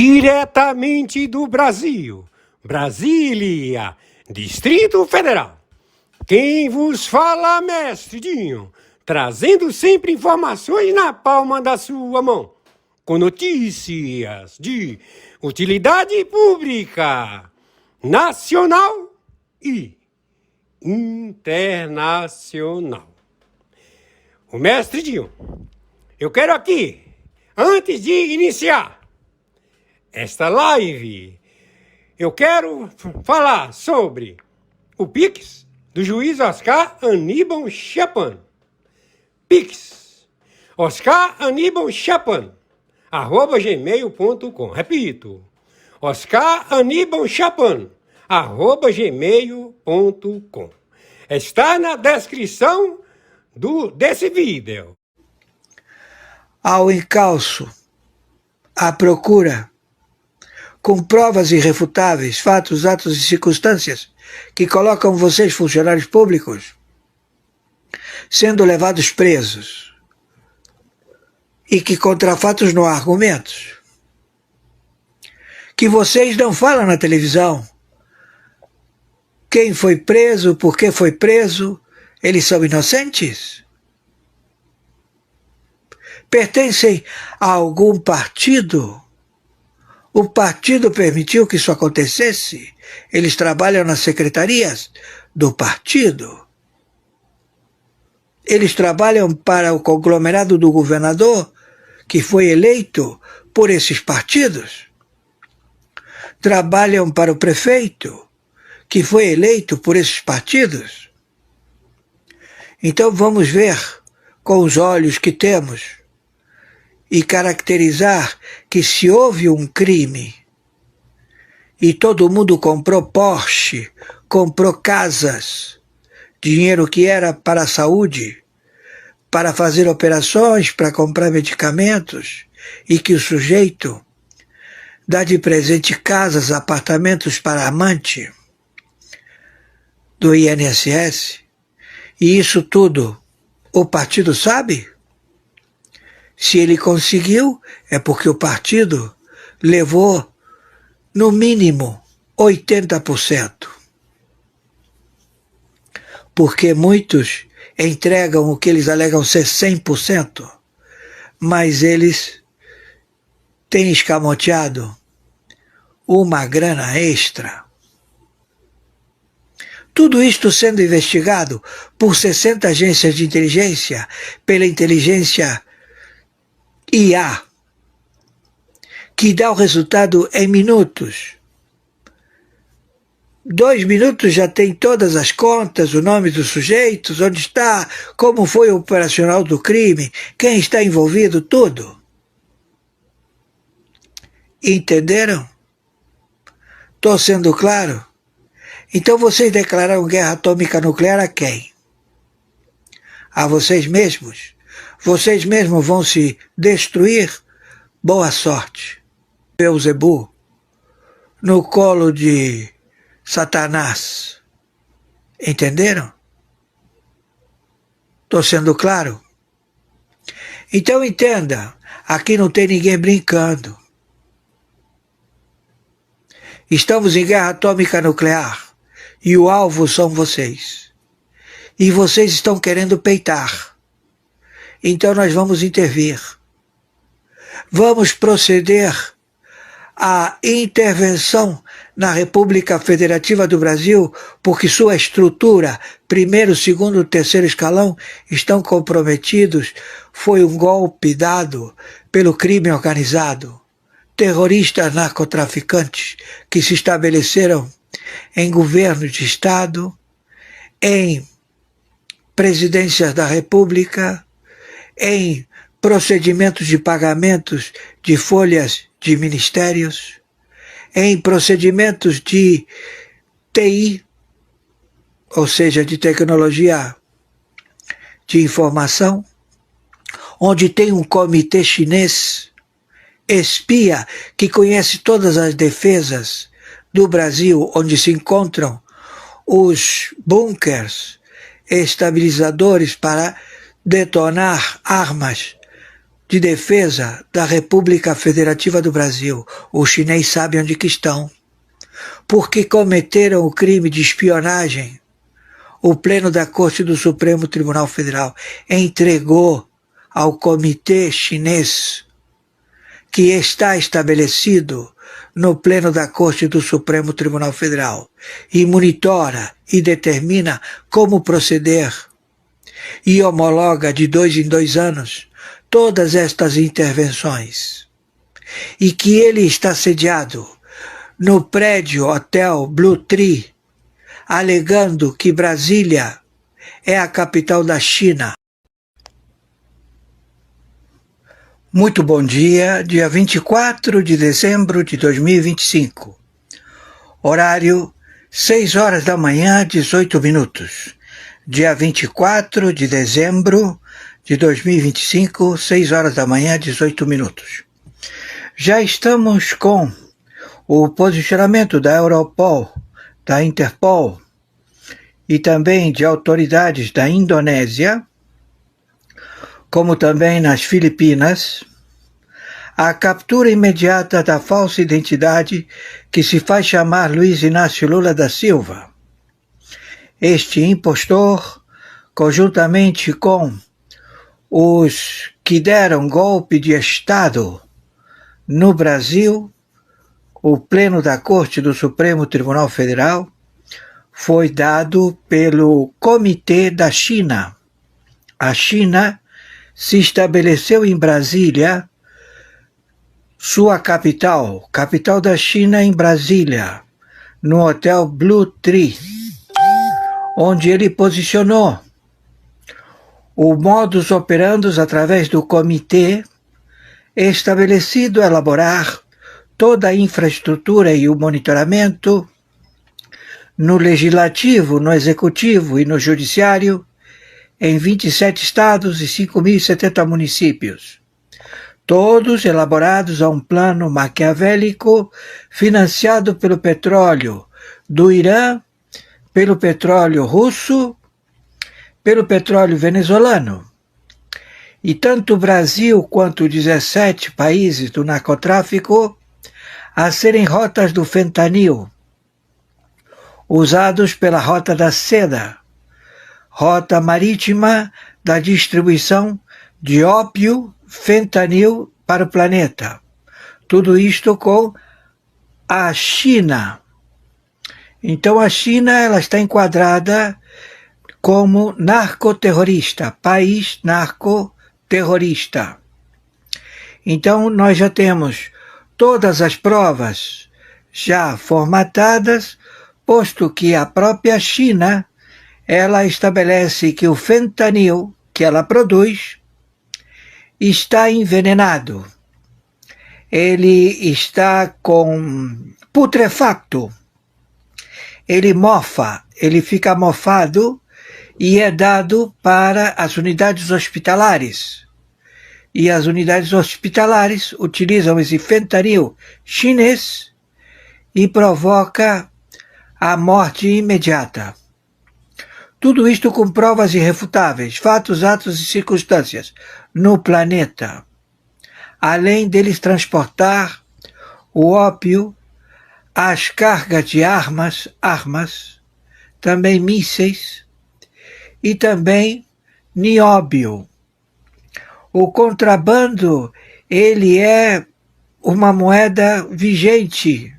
Diretamente do Brasil, Brasília, Distrito Federal. Quem vos fala, mestre Dinho, trazendo sempre informações na palma da sua mão, com notícias de utilidade pública, nacional e internacional. O mestre Dinho, eu quero aqui, antes de iniciar esta live, eu quero falar sobre o Pix do juiz Oscar Aníbal Chapan. Pix, Oscar Aníbal Chapan, @gmail.com. Repito, Oscar Aníbal Chapan, @gmail.com. Está na descrição desse vídeo. Ao encalço, à procura, com provas irrefutáveis, fatos, atos e circunstâncias que colocam vocês, funcionários públicos, sendo levados presos, e que contra fatos não há argumentos, que vocês não falam na televisão. Quem foi preso, por que foi preso, eles são inocentes? Pertencem a algum partido? O partido permitiu que isso acontecesse? Eles trabalham nas secretarias do partido? Eles trabalham para o conglomerado do governador, que foi eleito por esses partidos? Trabalham para o prefeito, que foi eleito por esses partidos? Então vamos ver com os olhos que temos e caracterizar que se houve um crime e todo mundo comprou Porsche, comprou casas, dinheiro que era para a saúde, para fazer operações, para comprar medicamentos, e que o sujeito dá de presente casas, apartamentos para amante do INSS, e isso tudo o partido sabe? Se ele conseguiu, é porque o partido levou, no mínimo, 80%. Porque muitos entregam o que eles alegam ser 100%, mas eles têm escamoteado uma grana extra. Tudo isto sendo investigado por 60 agências de inteligência, pela inteligência IA, que dá o resultado em minutos. 2 minutos já tem todas as contas, o nome dos sujeitos, onde está, como foi o operacional do crime, quem está envolvido, tudo. Entenderam? Estou sendo claro? Então vocês declararam guerra atômica nuclear a quem? A vocês mesmos? Vocês mesmos vão se destruir? Boa sorte. Beelzebub, no colo de Satanás. Entenderam? Estou sendo claro? Então entenda, aqui não tem ninguém brincando. Estamos em guerra atômica nuclear e o alvo são vocês. E vocês estão querendo peitar. Então nós vamos intervir. Vamos proceder à intervenção na República Federativa do Brasil, porque sua estrutura, primeiro, segundo, terceiro escalão, estão comprometidos. Foi um golpe dado pelo crime organizado. Terroristas narcotraficantes que se estabeleceram em governos de Estado, em presidências da República, em procedimentos de pagamentos de folhas de ministérios, em procedimentos de TI, ou seja, de tecnologia de informação, onde tem um comitê chinês, espia, que conhece todas as defesas do Brasil, onde se encontram os bunkers estabilizadores para detonar armas de Defesa da República Federativa do Brasil. O chinês sabe onde que estão. Porque cometeram o crime de espionagem, o Pleno da Corte do Supremo Tribunal Federal entregou ao Comitê Chinês, que está estabelecido no Pleno da Corte do Supremo Tribunal Federal, e monitora e determina como proceder, e homologa de 2 em 2 anos todas estas intervenções, e que ele está sediado no prédio Hotel Blue Tree, alegando que Brasília é a capital da China. Muito bom dia, dia 24 de dezembro de 2025. Horário 6 horas da manhã, 18 minutos. Dia 24 de dezembro de 2025, 6 horas da manhã, 18 minutos. Já estamos com o posicionamento da Europol, da Interpol e também de autoridades da Indonésia, como também nas Filipinas, a captura imediata da falsa identidade que se faz chamar Luiz Inácio Lula da Silva. Este impostor, conjuntamente com os que deram golpe de Estado no Brasil, o Pleno da Corte do Supremo Tribunal Federal, foi dado pelo Comitê da China. A China se estabeleceu em Brasília, sua capital da China em Brasília, no Hotel Blue Tree, onde ele posicionou o modus operandi através do comitê estabelecido a elaborar toda a infraestrutura e o monitoramento no Legislativo, no Executivo e no Judiciário, em 27 estados e 5.070 municípios, todos elaborados a um plano maquiavélico financiado pelo petróleo do Irã, pelo petróleo russo, pelo petróleo venezuelano. E tanto o Brasil quanto 17 países do narcotráfico a serem rotas do fentanil, usados pela Rota da Seda, rota marítima da distribuição de ópio, fentanil para o planeta. Tudo isto com a China. Então a China ela está enquadrada como narcoterrorista, país narcoterrorista. Então nós já temos todas as provas já formatadas, posto que a própria China ela estabelece que o fentanil que ela produz está envenenado. Ele está com putrefacto. Ele mofa, ele fica mofado e é dado para as unidades hospitalares. E as unidades hospitalares utilizam esse fentanil chinês e provoca a morte imediata. Tudo isto com provas irrefutáveis, fatos, atos e circunstâncias no planeta. Além deles transportar o ópio, as cargas de armas, também mísseis e também nióbio. O contrabando, ele é uma moeda vigente,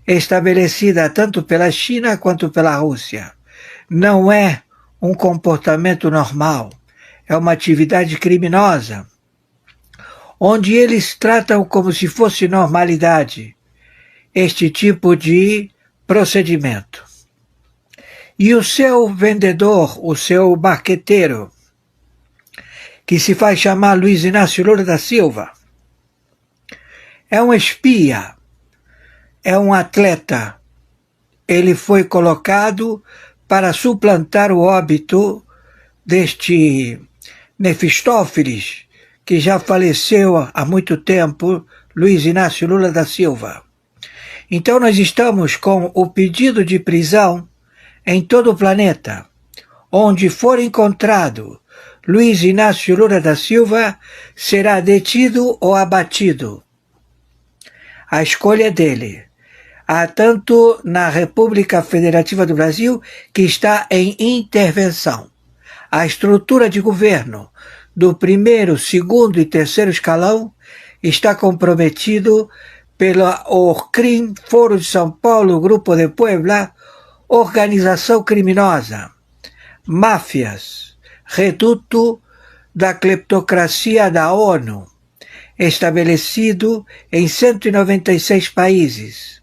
estabelecida tanto pela China quanto pela Rússia. Não é um comportamento normal, é uma atividade criminosa, onde eles tratam como se fosse normalidade este tipo de procedimento. E o seu vendedor, o seu marqueteiro, que se faz chamar Luiz Inácio Lula da Silva, é um espia, é um atleta. Ele foi colocado para suplantar o óbito deste Mefistófeles, que já faleceu há muito tempo, Luiz Inácio Lula da Silva. Então nós estamos com o pedido de prisão em todo o planeta, onde for encontrado Luiz Inácio Lula da Silva será detido ou abatido. A escolha é dele. Há tanto na República Federativa do Brasil, que está em intervenção. A estrutura de governo do primeiro, segundo e terceiro escalão está comprometido pelo ORCRIM, Foro de São Paulo, Grupo de Puebla, organização criminosa, máfias, reduto da cleptocracia da ONU, estabelecido em 196 países,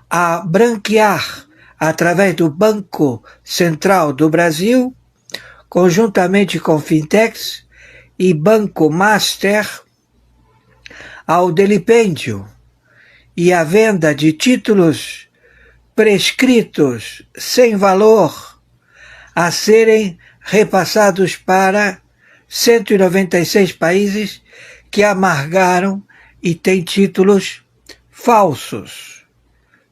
a branquear através do Banco Central do Brasil, conjuntamente com Fintechs e Banco Master, ao delipêndio e à venda de títulos prescritos sem valor a serem repassados para 196 países que amargaram e têm títulos falsos.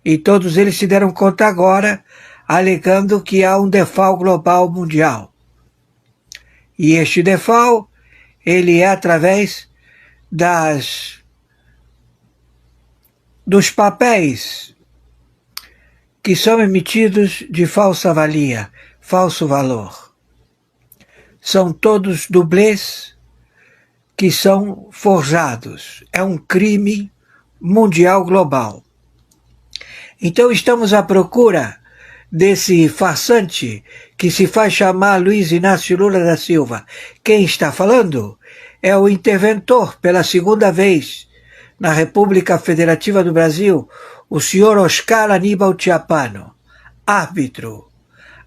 E todos eles se deram conta agora, alegando que há um default global mundial. E este default, ele é através dos papéis que são emitidos de falsa valia, falso valor. São todos dublês que são forjados. É um crime mundial global. Então estamos à procura desse farsante que se faz chamar Luiz Inácio Lula da Silva. Quem está falando é o interventor pela segunda vez na República Federativa do Brasil, o senhor Oscar Aníbal Chiappano, árbitro,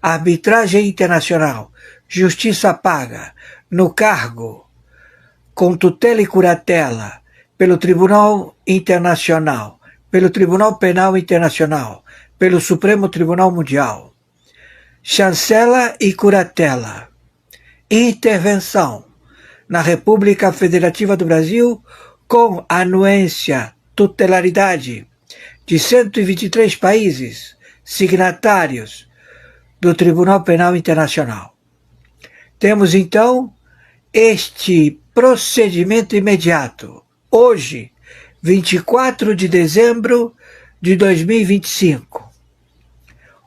arbitragem internacional, justiça paga, no cargo, com tutela e curatela, pelo Tribunal Internacional, pelo Tribunal Penal Internacional, pelo Supremo Tribunal Mundial. Chancela e curatela. Intervenção na República Federativa do Brasil com anuência, tutelaridade de 123 países signatários do Tribunal Penal Internacional. Temos então este procedimento imediato, hoje, 24 de dezembro de 2025.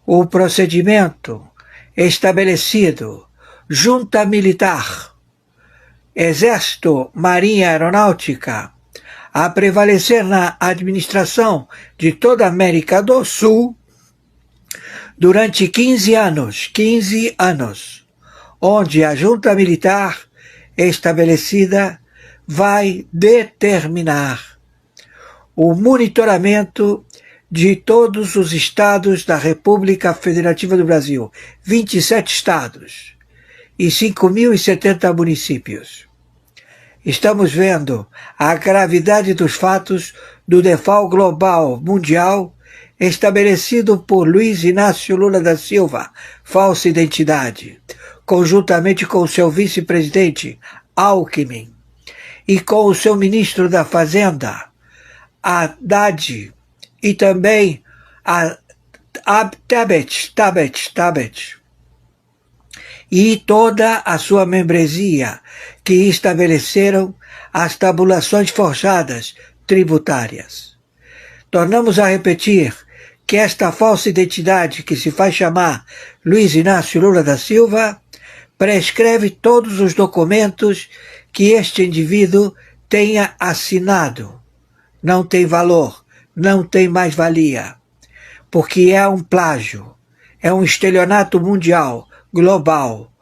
O procedimento estabelecido, Junta Militar, Exército, Marinha Aeronáutica, a prevalecer na administração de toda a América do Sul durante 15 anos, onde a Junta Militar estabelecida vai determinar o monitoramento de todos os estados da República Federativa do Brasil, 27 estados e 5.070 municípios. Estamos vendo a gravidade dos fatos do default global mundial estabelecido por Luiz Inácio Lula da Silva, falsa identidade, conjuntamente com o seu vice-presidente, Alckmin, e com o seu ministro da Fazenda, Haddad, e também a Tabet, e toda a sua membresia, que estabeleceram as tabulações forjadas tributárias. Tornamos a repetir que esta falsa identidade que se faz chamar Luiz Inácio Lula da Silva prescreve todos os documentos que este indivíduo tenha assinado. Não tem valor, não tem mais-valia, porque é um plágio, é um estelionato mundial, global,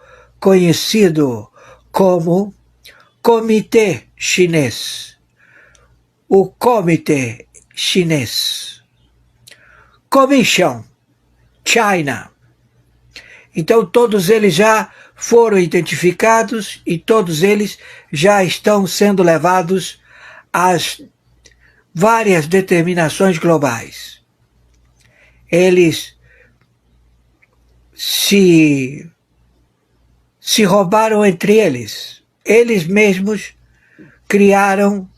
conhecido como Comitê Chinês. O Comitê Chinês. Commission China. Então todos eles já foram identificados e todos eles já estão sendo levados às várias determinações globais. Eles se roubaram entre eles. Eles mesmos criaram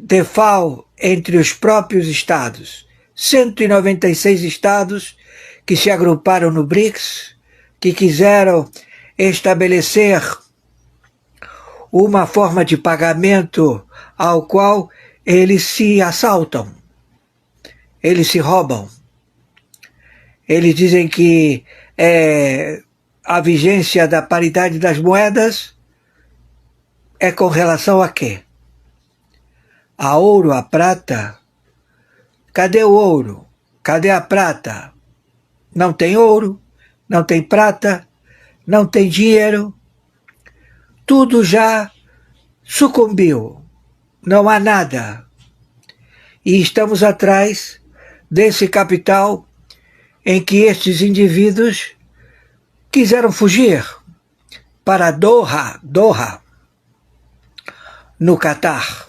default entre os próprios estados. 196 estados que se agruparam no BRICS, que quiseram estabelecer uma forma de pagamento ao qual eles se assaltam, eles se roubam. Eles dizem que a vigência da paridade das moedas é com relação a quê? A ouro, a prata? Cadê o ouro? Cadê a prata? Não tem ouro, não tem prata, não tem dinheiro. Tudo já sucumbiu. Não há nada. E estamos atrás desse capital em que estes indivíduos quiseram fugir para Doha, no Catar,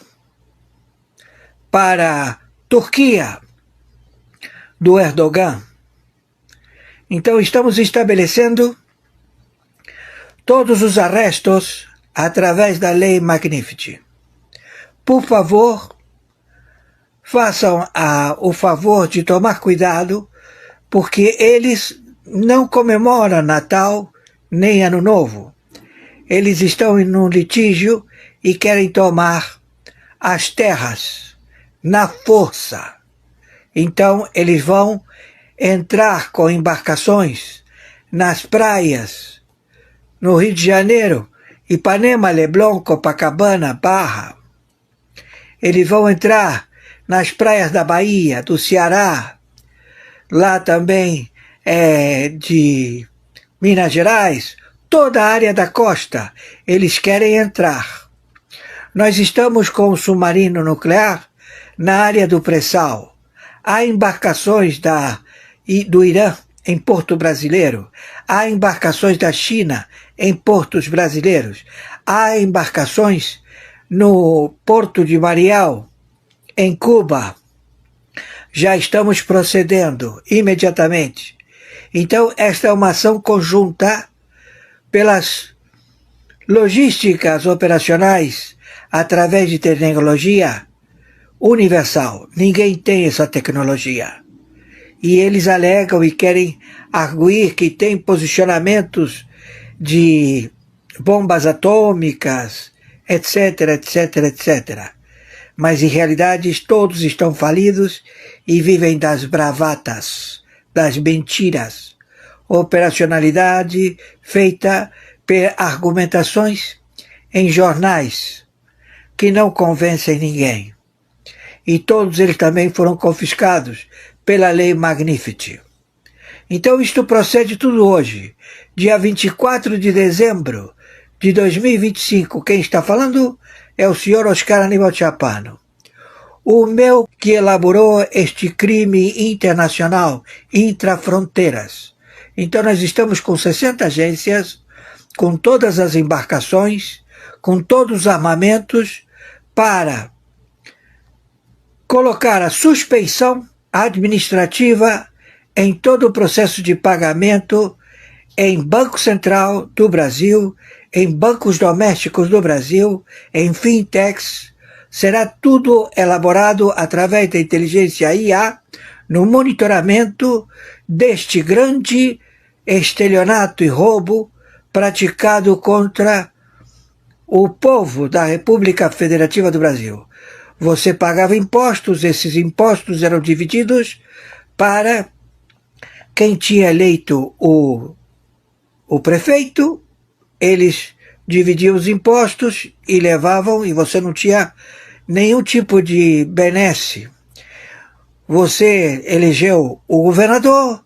para Turquia, do Erdogan. Então estamos estabelecendo todos os arrestos através da Lei Magnifici. Por favor, façam o favor de tomar cuidado, porque eles não comemoram Natal nem Ano Novo. Eles estão em um litígio e querem tomar as terras na força. Então eles vão entrar com embarcações nas praias, no Rio de Janeiro, Ipanema, Leblon, Copacabana, Barra. Eles vão entrar nas praias da Bahia, do Ceará, lá também de Minas Gerais, toda a área da costa, eles querem entrar. Nós estamos com o submarino nuclear na área do pré-sal. Há embarcações do Irã em porto brasileiro, há embarcações da China em portos brasileiros, há embarcações no porto de Mariel, em Cuba. Já estamos procedendo imediatamente. Então, esta é uma ação conjunta pelas logísticas operacionais através de tecnologia universal. Ninguém tem essa tecnologia. E eles alegam e querem arguir que tem posicionamentos de bombas atômicas, etc, etc, etc. Mas, em realidade, todos estão falidos e vivem das bravatas, das mentiras. Operacionalidade feita por argumentações em jornais que não convencem ninguém. E todos eles também foram confiscados pela Lei Magnifici. Então isto procede tudo hoje, dia 24 de dezembro de 2025. Quem está falando é o senhor Oscar Aníbal Chapano. O meu que elaborou este crime internacional, intrafronteiras. Então nós estamos com 60 agências, com todas as embarcações, com todos os armamentos, para colocar a suspeição administrativa em todo o processo de pagamento em Banco Central do Brasil, em bancos domésticos do Brasil, em fintechs. Será tudo elaborado através da inteligência IA no monitoramento deste grande estelionato e roubo praticado contra o povo da República Federativa do Brasil. Você pagava impostos, esses impostos eram divididos para quem tinha eleito o prefeito, eles dividiam os impostos e levavam, e você não tinha nenhum tipo de benesse. Você elegeu o governador,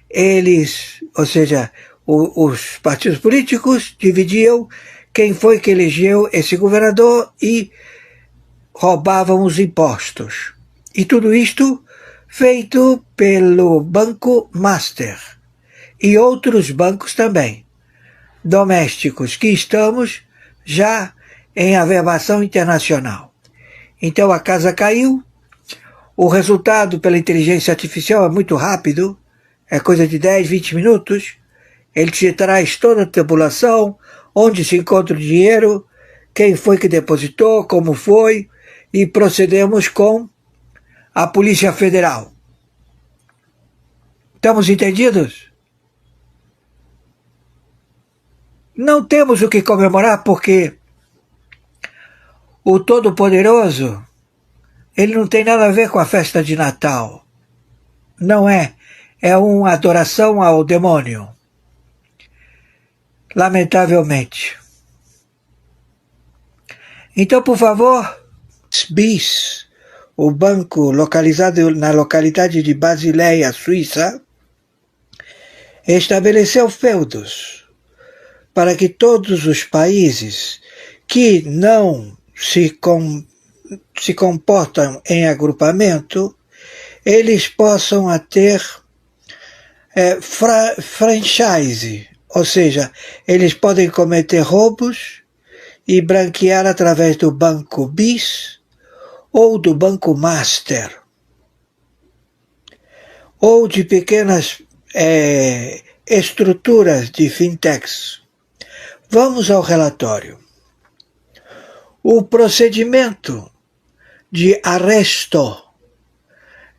eles, ou seja, os partidos políticos dividiam quem foi que elegeu esse governador e roubavam os impostos. E tudo isto feito pelo Banco Master e outros bancos também, domésticos, que estamos já em averbação internacional. Então a casa caiu, o resultado pela inteligência artificial é muito rápido, é coisa de 10, 20 minutos, ele te traz toda a tabulação, onde se encontra o dinheiro, quem foi que depositou, como foi, e procedemos com a Polícia Federal. Estamos entendidos? Não temos o que comemorar porque o Todo-Poderoso, ele não tem nada a ver com a festa de Natal. Não é. É uma adoração ao demônio. Lamentavelmente. Então, por favor, BIS, o banco localizado na localidade de Basileia, Suíça, estabeleceu feudos para que todos os países que não se comportam em agrupamento, eles possam ter franchise, ou seja, eles podem cometer roubos e branquear através do banco BIS ou do banco Master, ou de pequenas estruturas de fintechs. Vamos ao relatório. O procedimento de arresto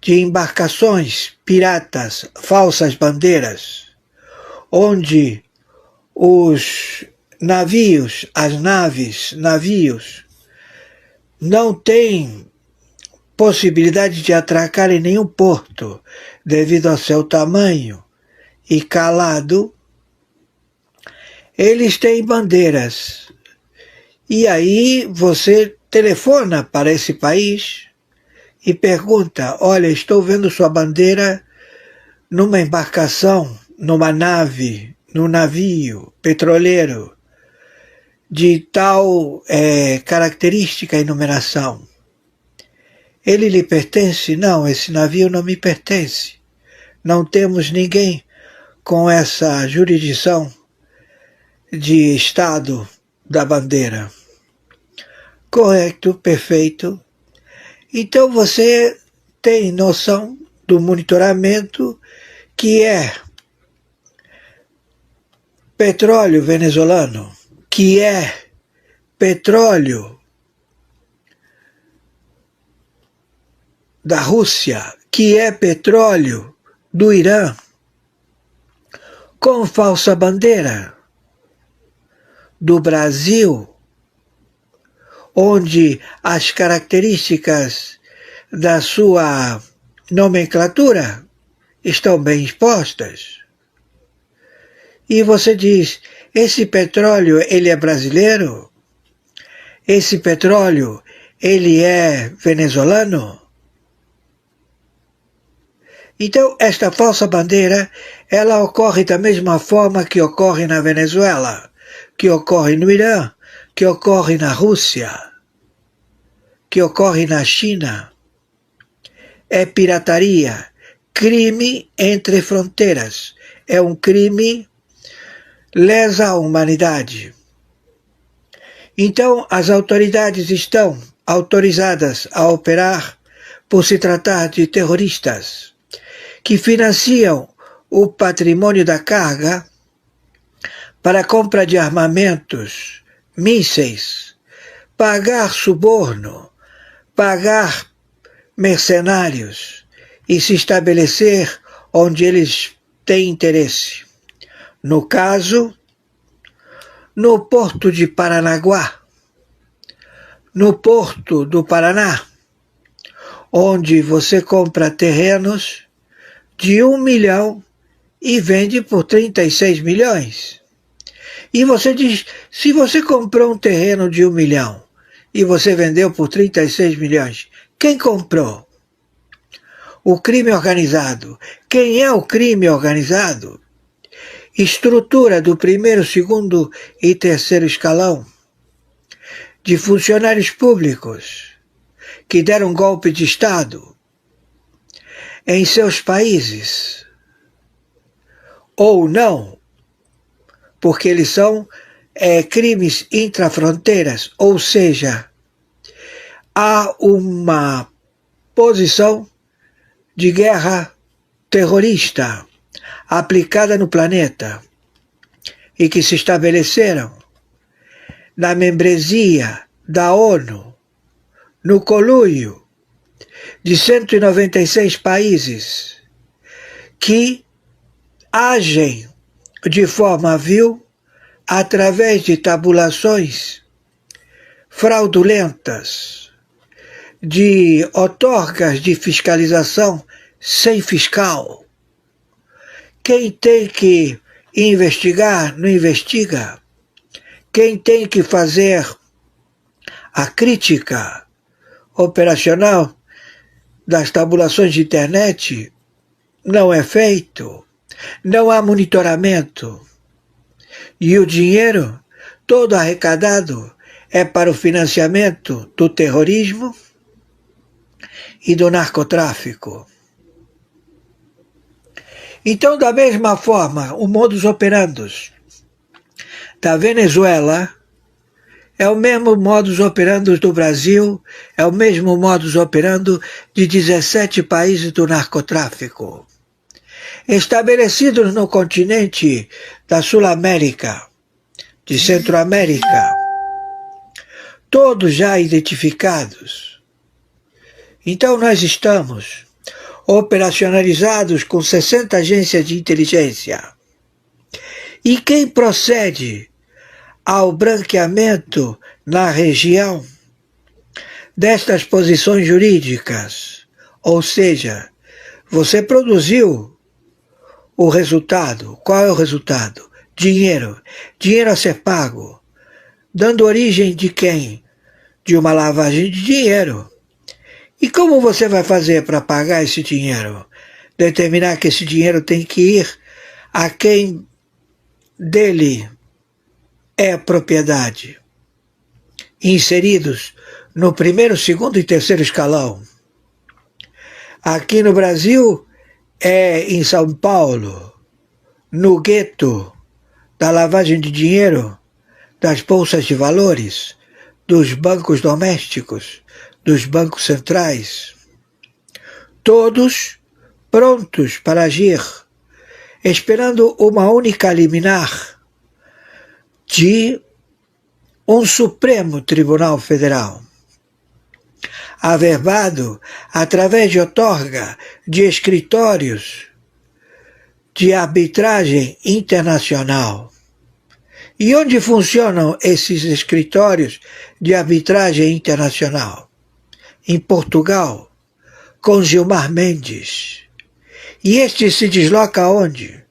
de embarcações piratas, falsas bandeiras, onde os navios não têm possibilidade de atracar em nenhum porto devido ao seu tamanho e calado, eles têm bandeiras. E aí você telefona para esse país e pergunta: olha, estou vendo sua bandeira numa embarcação, numa nave, num navio petroleiro de tal característica e numeração. Ele lhe pertence? Não, esse navio não me pertence. Não temos ninguém com essa jurisdição de estado da bandeira. Correto, perfeito. Então você tem noção do monitoramento que é petróleo venezuelano, que é petróleo da Rússia, que é petróleo do Irã, com falsa bandeira do Brasil, onde as características da sua nomenclatura estão bem expostas. E você diz: esse petróleo, ele é brasileiro? Esse petróleo, ele é venezuelano? Então, esta falsa bandeira, ela ocorre da mesma forma que ocorre na Venezuela, que ocorre no Irã, que ocorre na Rússia, que ocorre na China. É pirataria, crime entre fronteiras. É um crime lesa a humanidade. Então, as autoridades estão autorizadas a operar por se tratar de terroristas que financiam o patrimônio da carga para a compra de armamentos, mísseis, pagar suborno, pagar mercenários e se estabelecer onde eles têm interesse. No caso, no Porto de Paranaguá, no Porto do Paraná, onde você compra terrenos de 1 milhão e vende por 36 milhões. E você diz: se você comprou um terreno de 1 milhão e você vendeu por 36 milhões, quem comprou? O crime organizado. Quem é o crime organizado? Estrutura do primeiro, segundo e terceiro escalão de funcionários públicos que deram golpe de Estado em seus países, ou não, porque eles são crimes intrafronteiras, ou seja, há uma posição de guerra terrorista aplicada no planeta e que se estabeleceram na membresia da ONU, no conluio de 196 países que agem de forma vil através de tabulações fraudulentas, de outorgas de fiscalização sem fiscal. Quem tem que investigar, não investiga. Quem tem que fazer a crítica operacional das tabulações de internet não é feito. Não há monitoramento. E o dinheiro todo arrecadado é para o financiamento do terrorismo e do narcotráfico. Então, da mesma forma, o modus operandi da Venezuela é o mesmo modus operandi do Brasil, é o mesmo modus operandi de 17 países do narcotráfico, estabelecidos no continente da Sul-América, de Centro-América, todos já identificados. Então nós estamos operacionalizados com 60 agências de inteligência. E quem procede ao branqueamento na região destas posições jurídicas, ou seja, você produziu o resultado. Qual é o resultado? Dinheiro. Dinheiro a ser pago. Dando origem de quem? De uma lavagem de dinheiro. E como você vai fazer para pagar esse dinheiro? Determinar que esse dinheiro tem que ir a quem dele é propriedade. Inseridos no primeiro, segundo e terceiro escalão. Aqui no Brasil é em São Paulo, no gueto da lavagem de dinheiro, das bolsas de valores, dos bancos domésticos, dos bancos centrais, todos prontos para agir, esperando uma única liminar de um Supremo Tribunal Federal, averbado através de outorga de escritórios de arbitragem internacional. E onde funcionam esses escritórios de arbitragem internacional? Em Portugal, com Gilmar Mendes. E este se desloca aonde?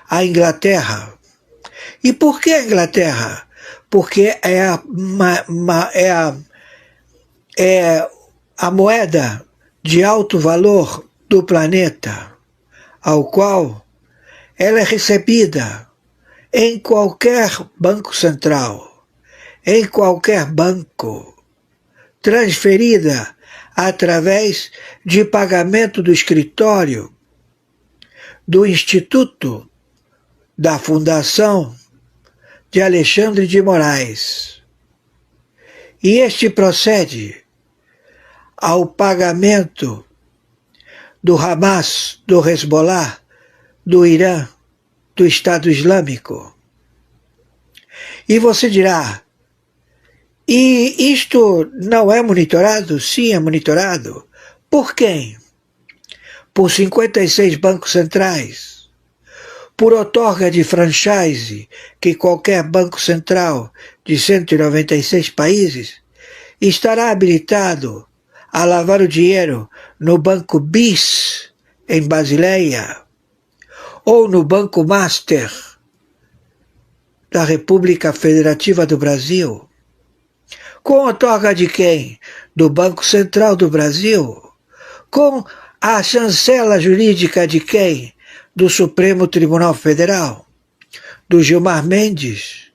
À Inglaterra. E por que a Inglaterra? Porque é a moeda de alto valor do planeta, ao qual ela é recebida em qualquer banco central, em qualquer banco, transferida através de pagamento do escritório, do Instituto da Fundação de Alexandre de Moraes. E este procede ao pagamento do Hamas, do Hezbollah, do Irã, do Estado Islâmico. E você dirá, e isto não é monitorado? Sim, é monitorado. Por quem? Por 56 bancos centrais, por outorga de franchise que qualquer banco central de 196 países estará habilitado a lavar o dinheiro no Banco BIS, em Basileia, ou no Banco Master da República Federativa do Brasil. Com outorga de quem? Do Banco Central do Brasil. Com a chancela jurídica de quem? Do Supremo Tribunal Federal, do Gilmar Mendes,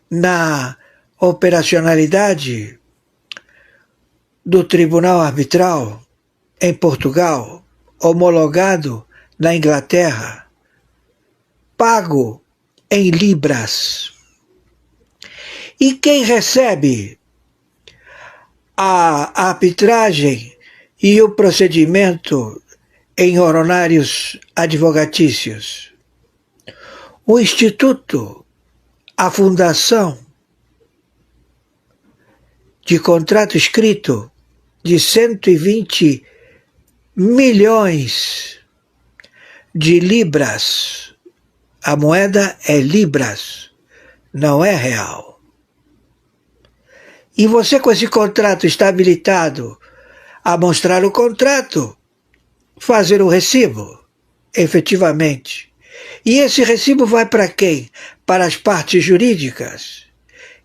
na operacionalidade do Tribunal Arbitral em Portugal, homologado na Inglaterra, pago em libras. E quem recebe a arbitragem e o procedimento em honorários advogatícios? O Instituto, a Fundação de contrato escrito de 120 milhões de libras. A moeda é libras, não é real. E você, com esse contrato, está habilitado a mostrar o contrato, fazer o recibo, efetivamente. E esse recibo vai para quem? Para as partes jurídicas.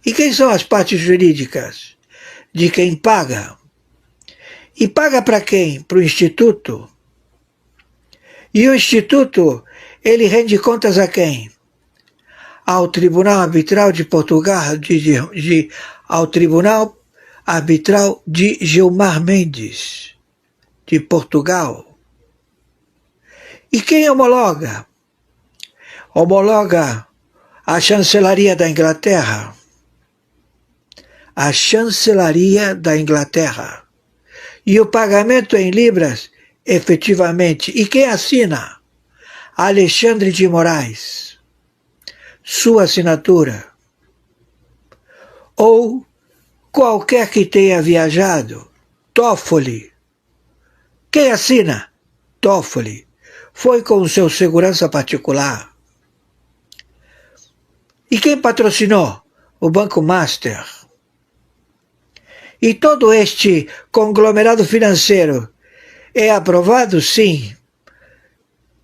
E quem são as partes jurídicas? De quem paga. E paga para quem? Para o Instituto. E o Instituto, ele rende contas a quem? Ao Tribunal Arbitral de Portugal, ao Tribunal Arbitral de Gilmar Mendes, de Portugal. E quem homologa? Homologa a Chancelaria da Inglaterra. A Chancelaria da Inglaterra. E o pagamento em libras, efetivamente. E quem assina? Alexandre de Moraes. Sua assinatura. Ou qualquer que tenha viajado. Toffoli. Quem assina? Toffoli. Foi com o seu segurança particular. E quem patrocinou? O Banco Master. E todo este conglomerado financeiro é aprovado? Sim.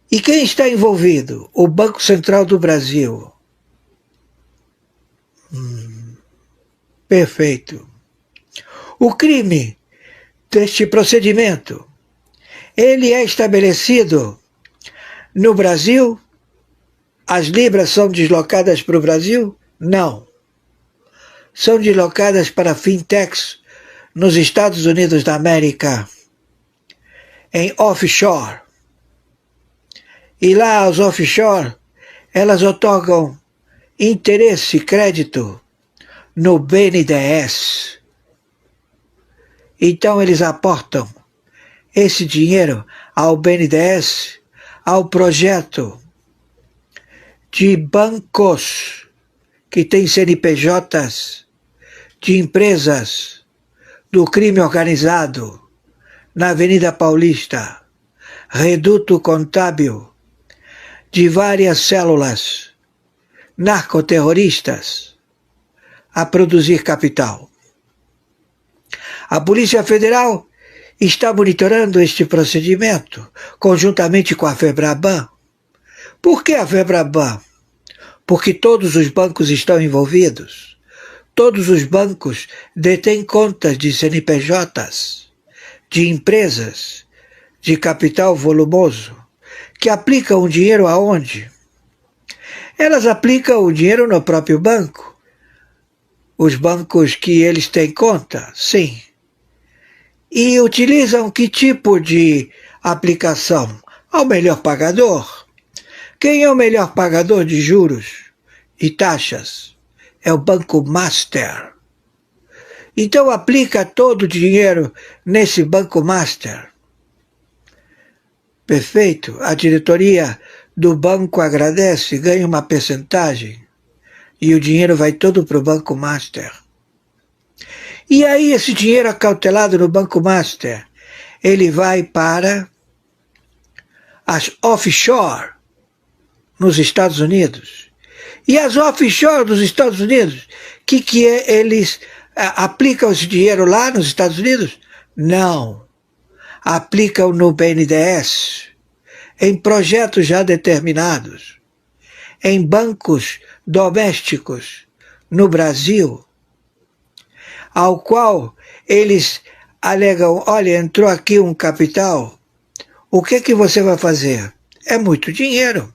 E quem está envolvido? O Banco Central do Brasil. Perfeito. O crime deste procedimento, ele é estabelecido no Brasil? As libras são deslocadas para o Brasil? Não. São deslocadas para fintechs nos Estados Unidos da América, em offshore. E lá, as offshore, elas otorgam interesse e crédito no BNDES. Então, eles aportam esse dinheiro ao BNDES, ao projeto de bancos que tem CNPJs de empresas do crime organizado na Avenida Paulista, reduto contábil de várias células narcoterroristas a produzir capital. A Polícia Federal está monitorando este procedimento conjuntamente com a FEBRABAN. Por que a FEBRABAN? Porque todos os bancos estão envolvidos. Todos os bancos detêm contas de CNPJs, de empresas de capital volumoso, que aplicam o dinheiro aonde? Elas aplicam o dinheiro no próprio banco. Os bancos que eles têm conta, sim. E utilizam que tipo de aplicação? Ao melhor pagador. Quem é o melhor pagador de juros e taxas? É o Banco Master. Então aplica todo o dinheiro nesse Banco Master. Perfeito. A diretoria do banco agradece, ganha uma percentagem e o dinheiro vai todo para o Banco Master. E aí esse dinheiro acautelado no Banco Master, ele vai para as offshore nos Estados Unidos. E as offshore dos Estados Unidos, que é? Eles aplicam esse dinheiro lá nos Estados Unidos? Não. Aplicam no BNDES, em projetos já determinados, em bancos domésticos no Brasil, ao qual eles alegam, olha, entrou aqui um capital, o que você vai fazer? É muito dinheiro.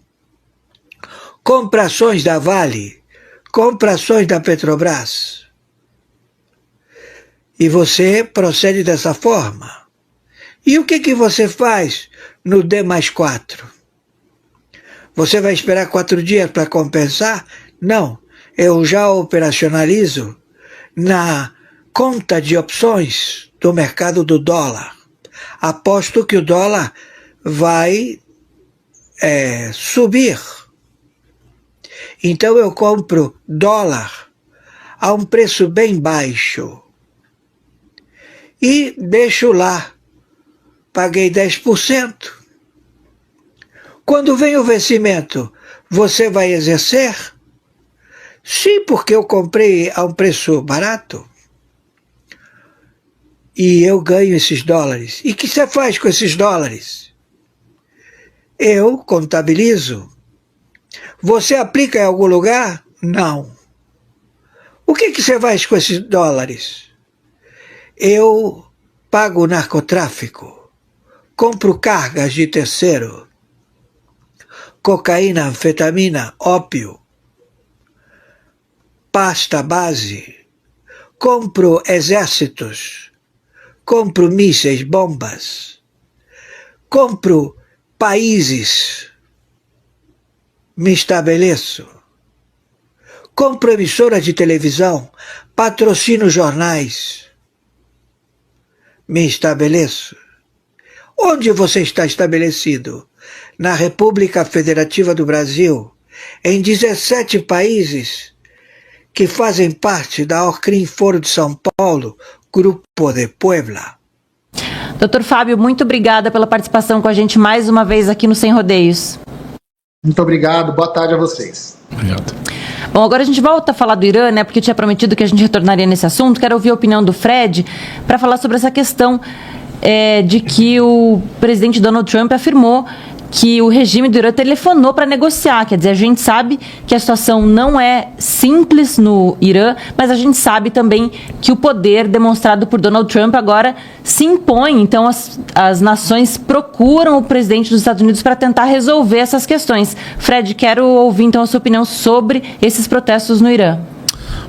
Compra ações da Vale, compra ações da Petrobras. E você procede dessa forma. E o que você faz no D+4? Você vai esperar 4 dias para compensar? Não, eu já operacionalizo na conta de opções do mercado do dólar. Aposto que o dólar vai subir. Então eu compro dólar a um preço bem baixo e deixo lá. Paguei 10%. Quando vem o vencimento, você vai exercer? Sim, porque eu comprei a um preço barato. e eu ganho esses dólares. E o que você faz com esses dólares? Eu contabilizo. Você aplica em algum lugar? Não. O que você faz com esses dólares? Eu pago o narcotráfico, compro cargas de terceiro, cocaína, anfetamina, ópio, pasta base, compro exércitos, compro mísseis, bombas, compro países, me estabeleço, compro emissoras de televisão, patrocino jornais, me estabeleço. Onde você está estabelecido? Na República Federativa do Brasil, em 17 países que fazem parte da Orcrim Foro de São Paulo, Grupo de Puebla. Dr. Fábio, muito obrigada pela participação com a gente mais uma vez aqui no Sem Rodeios. Muito obrigado, boa tarde a vocês. Obrigado. Bom, agora a gente volta a falar do Irã, né? Porque eu tinha prometido que a gente retornaria nesse assunto. Quero ouvir a opinião do Fred para falar sobre essa questão de que o presidente Donald Trump afirmou que o regime do Irã telefonou para negociar. Quer dizer, a gente sabe que a situação não é simples no Irã, mas a gente sabe também que o poder demonstrado por Donald Trump agora se impõe. Então, as nações procuram o presidente dos Estados Unidos para tentar resolver essas questões. Fred, quero ouvir então a sua opinião sobre esses protestos no Irã.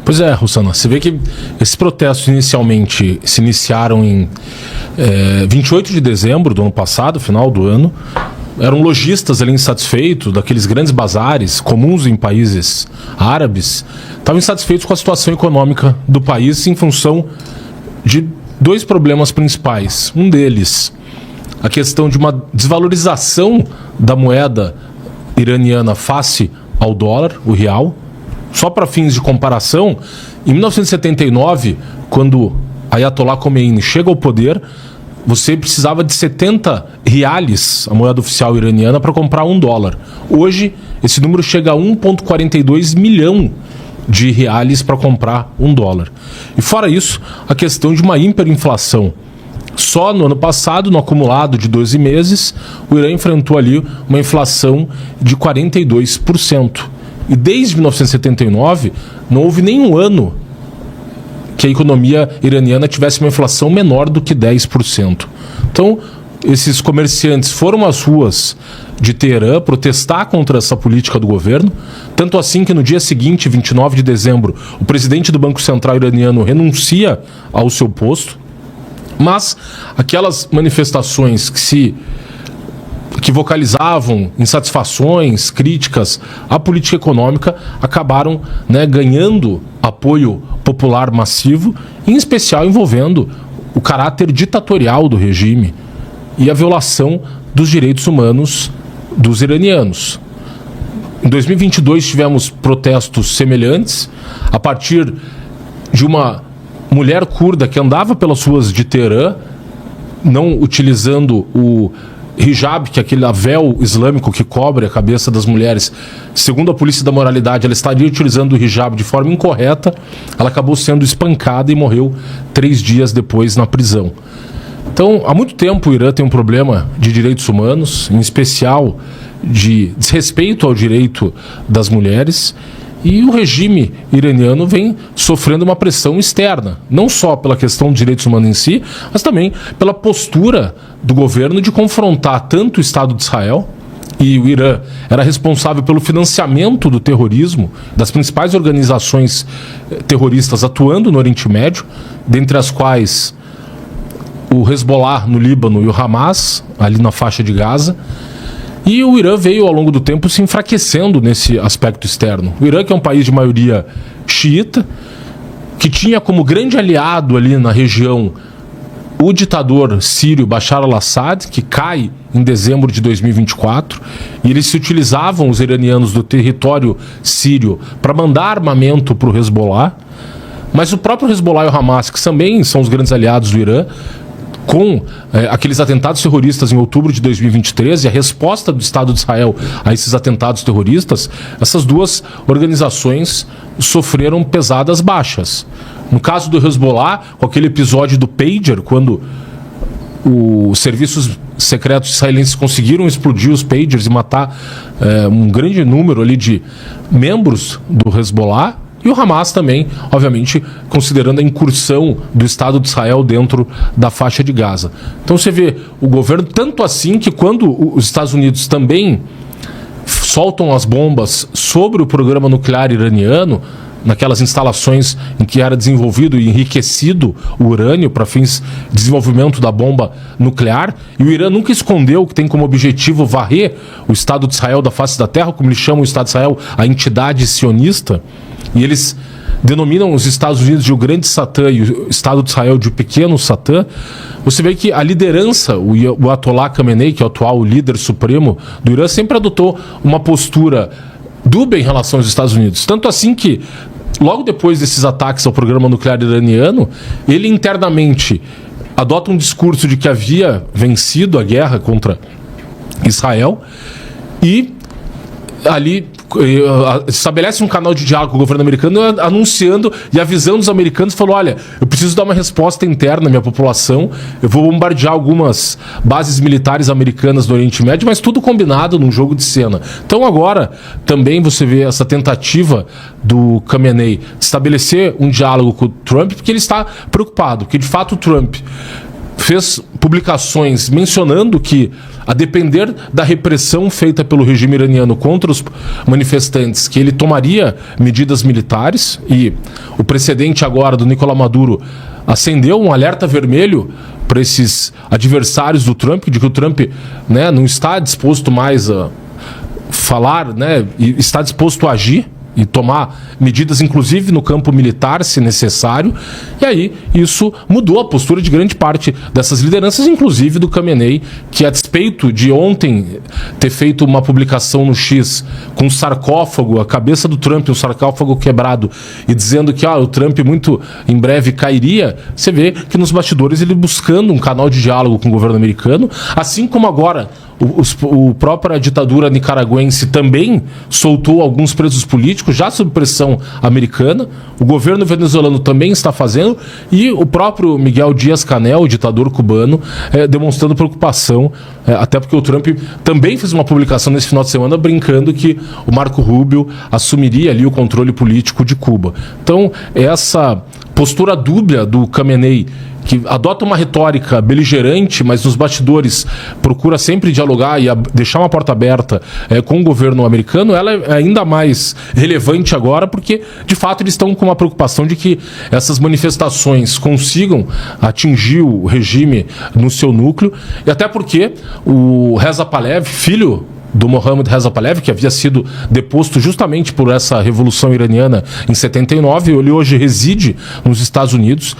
Pois é, Rossana, você vê que esses protestos inicialmente se iniciaram em 28 de dezembro do ano passado, final do ano. Eram lojistas ali insatisfeitos daqueles grandes bazares comuns em países árabes, estavam insatisfeitos com a situação econômica do país em função de dois problemas principais. Um deles, a questão de uma desvalorização da moeda iraniana face ao dólar, o real. Só para fins de comparação, em 1979, quando Ayatollah Khomeini chega ao poder, você precisava de 70 reais, a moeda oficial iraniana, para comprar $1. Hoje, esse número chega a 1,42 milhão de reais para comprar $1. E fora isso, a questão de uma hiperinflação. Só no ano passado, no acumulado de 12 meses, o Irã enfrentou ali uma inflação de 42%. E desde 1979, não houve nenhum ano que a economia iraniana tivesse uma inflação menor do que 10%. Então, esses comerciantes foram às ruas de Teherã protestar contra essa política do governo, tanto assim que no dia seguinte, 29 de dezembro, o presidente do Banco Central iraniano renuncia ao seu posto, mas aquelas manifestações que vocalizavam insatisfações, críticas à política econômica, acabaram ganhando apoio popular massivo, em especial envolvendo o caráter ditatorial do regime e a violação dos direitos humanos dos iranianos. Em 2022 tivemos protestos semelhantes, a partir de uma mulher curda que andava pelas ruas de Teherã, não utilizando o hijab, que é aquele véu islâmico que cobre a cabeça das mulheres. Segundo a polícia da moralidade, ela estaria utilizando o hijab de forma incorreta. Ela acabou sendo espancada e morreu 3 dias depois na prisão. Então, há muito tempo o Irã tem um problema de direitos humanos, em especial de desrespeito ao direito das mulheres, e o regime iraniano vem sofrendo uma pressão externa, não só pela questão dos direitos humanos em si, mas também pela postura do governo de confrontar tanto o Estado de Israel, e o Irã era responsável pelo financiamento do terrorismo, das principais organizações terroristas atuando no Oriente Médio, dentre as quais o Hezbollah no Líbano e o Hamas, ali na faixa de Gaza. E o Irã veio, ao longo do tempo, se enfraquecendo nesse aspecto externo. O Irã, que é um país de maioria xiita, que tinha como grande aliado ali na região o ditador sírio Bashar al-Assad, que cai em dezembro de 2024, e eles se utilizavam, os iranianos, do território sírio para mandar armamento para o Hezbollah. Mas o próprio Hezbollah e o Hamas, que também são os grandes aliados do Irã, com aqueles atentados terroristas em outubro de 2023 e a resposta do Estado de Israel a esses atentados terroristas, essas duas organizações sofreram pesadas baixas. No caso do Hezbollah, com aquele episódio do Pager, quando os serviços secretos israelenses conseguiram explodir os pagers e matar um grande número ali de membros do Hezbollah, e o Hamas também, obviamente, considerando a incursão do Estado de Israel dentro da faixa de Gaza. Então você vê o governo, tanto assim que quando os Estados Unidos também soltam as bombas sobre o programa nuclear iraniano, naquelas instalações em que era desenvolvido e enriquecido o urânio para fins de desenvolvimento da bomba nuclear, e o Irã nunca escondeu que tem como objetivo varrer o Estado de Israel da face da terra, como eles chamam o Estado de Israel, a entidade sionista, e eles denominam os Estados Unidos de o grande Satã e o Estado de Israel de o pequeno Satã. Você vê que a liderança, o Ayatollah Khamenei, que é o atual líder supremo do Irã, sempre adotou uma postura dúbia em relação aos Estados Unidos. Tanto assim que, logo depois desses ataques ao programa nuclear iraniano, ele internamente adota um discurso de que havia vencido a guerra contra Israel e ali estabelece um canal de diálogo com o governo americano, anunciando e avisando os americanos, falou: olha, eu preciso dar uma resposta interna à minha população, eu vou bombardear algumas bases militares americanas do Oriente Médio, mas tudo combinado num jogo de cena. Então agora também você vê essa tentativa do Khamenei de estabelecer um diálogo com o Trump, porque ele está preocupado, porque de fato o Trump fez publicações mencionando que, a depender da repressão feita pelo regime iraniano contra os manifestantes, que ele tomaria medidas militares, e o precedente agora do Nicolás Maduro acendeu um alerta vermelho para esses adversários do Trump, de que o Trump, né, não está disposto mais a falar, né, e está disposto a agir e tomar medidas, inclusive no campo militar, se necessário. E aí isso mudou a postura de grande parte dessas lideranças, inclusive do Khamenei, que, a despeito de ontem ter feito uma publicação no X com um sarcófago, a cabeça do Trump, um sarcófago quebrado, e dizendo que o Trump muito em breve cairia, você vê que nos bastidores ele buscando um canal de diálogo com o governo americano, assim como agora o própria ditadura nicaragüense também soltou alguns presos políticos, já sob pressão americana. O governo venezuelano também está fazendo, e o próprio Miguel Díaz-Canel, o ditador cubano, demonstrando preocupação, até porque o Trump também fez uma publicação nesse final de semana brincando que o Marco Rubio assumiria ali o controle político de Cuba. Então, essa postura dúbia do Khamenei, que adota uma retórica beligerante, mas nos bastidores procura sempre dialogar e deixar uma porta aberta com o governo americano, ela é ainda mais relevante agora, porque, de fato, eles estão com uma preocupação de que essas manifestações consigam atingir o regime no seu núcleo, e até porque o Reza Pahlavi, filho do Mohammad Reza Pahlavi, que havia sido deposto justamente por essa revolução iraniana em 79, ele hoje reside nos Estados Unidos,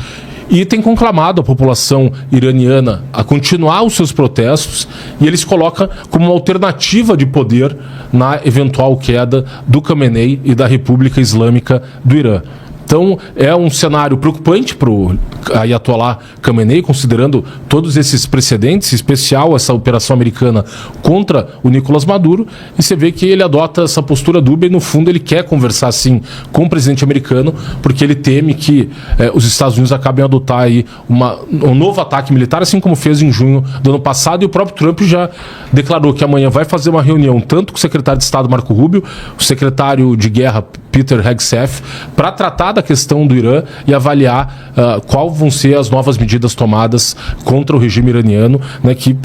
e tem conclamado a população iraniana a continuar os seus protestos, e ele se coloca como uma alternativa de poder na eventual queda do Khamenei e da República Islâmica do Irã. Então, é um cenário preocupante para o Ayatollah Khamenei, considerando todos esses precedentes, em especial essa operação americana contra o Nicolás Maduro, e você vê que ele adota essa postura dúbia e, no fundo, ele quer conversar, sim, com o presidente americano, porque ele teme que os Estados Unidos acabem a adotar aí um novo ataque militar, assim como fez em junho do ano passado, e o próprio Trump já declarou que amanhã vai fazer uma reunião tanto com o secretário de Estado Marco Rubio, o secretário de Guerra Peter Hegseth, para tratar da questão do Irã e avaliar qual vão ser as novas medidas tomadas contra o regime iraniano, né, que,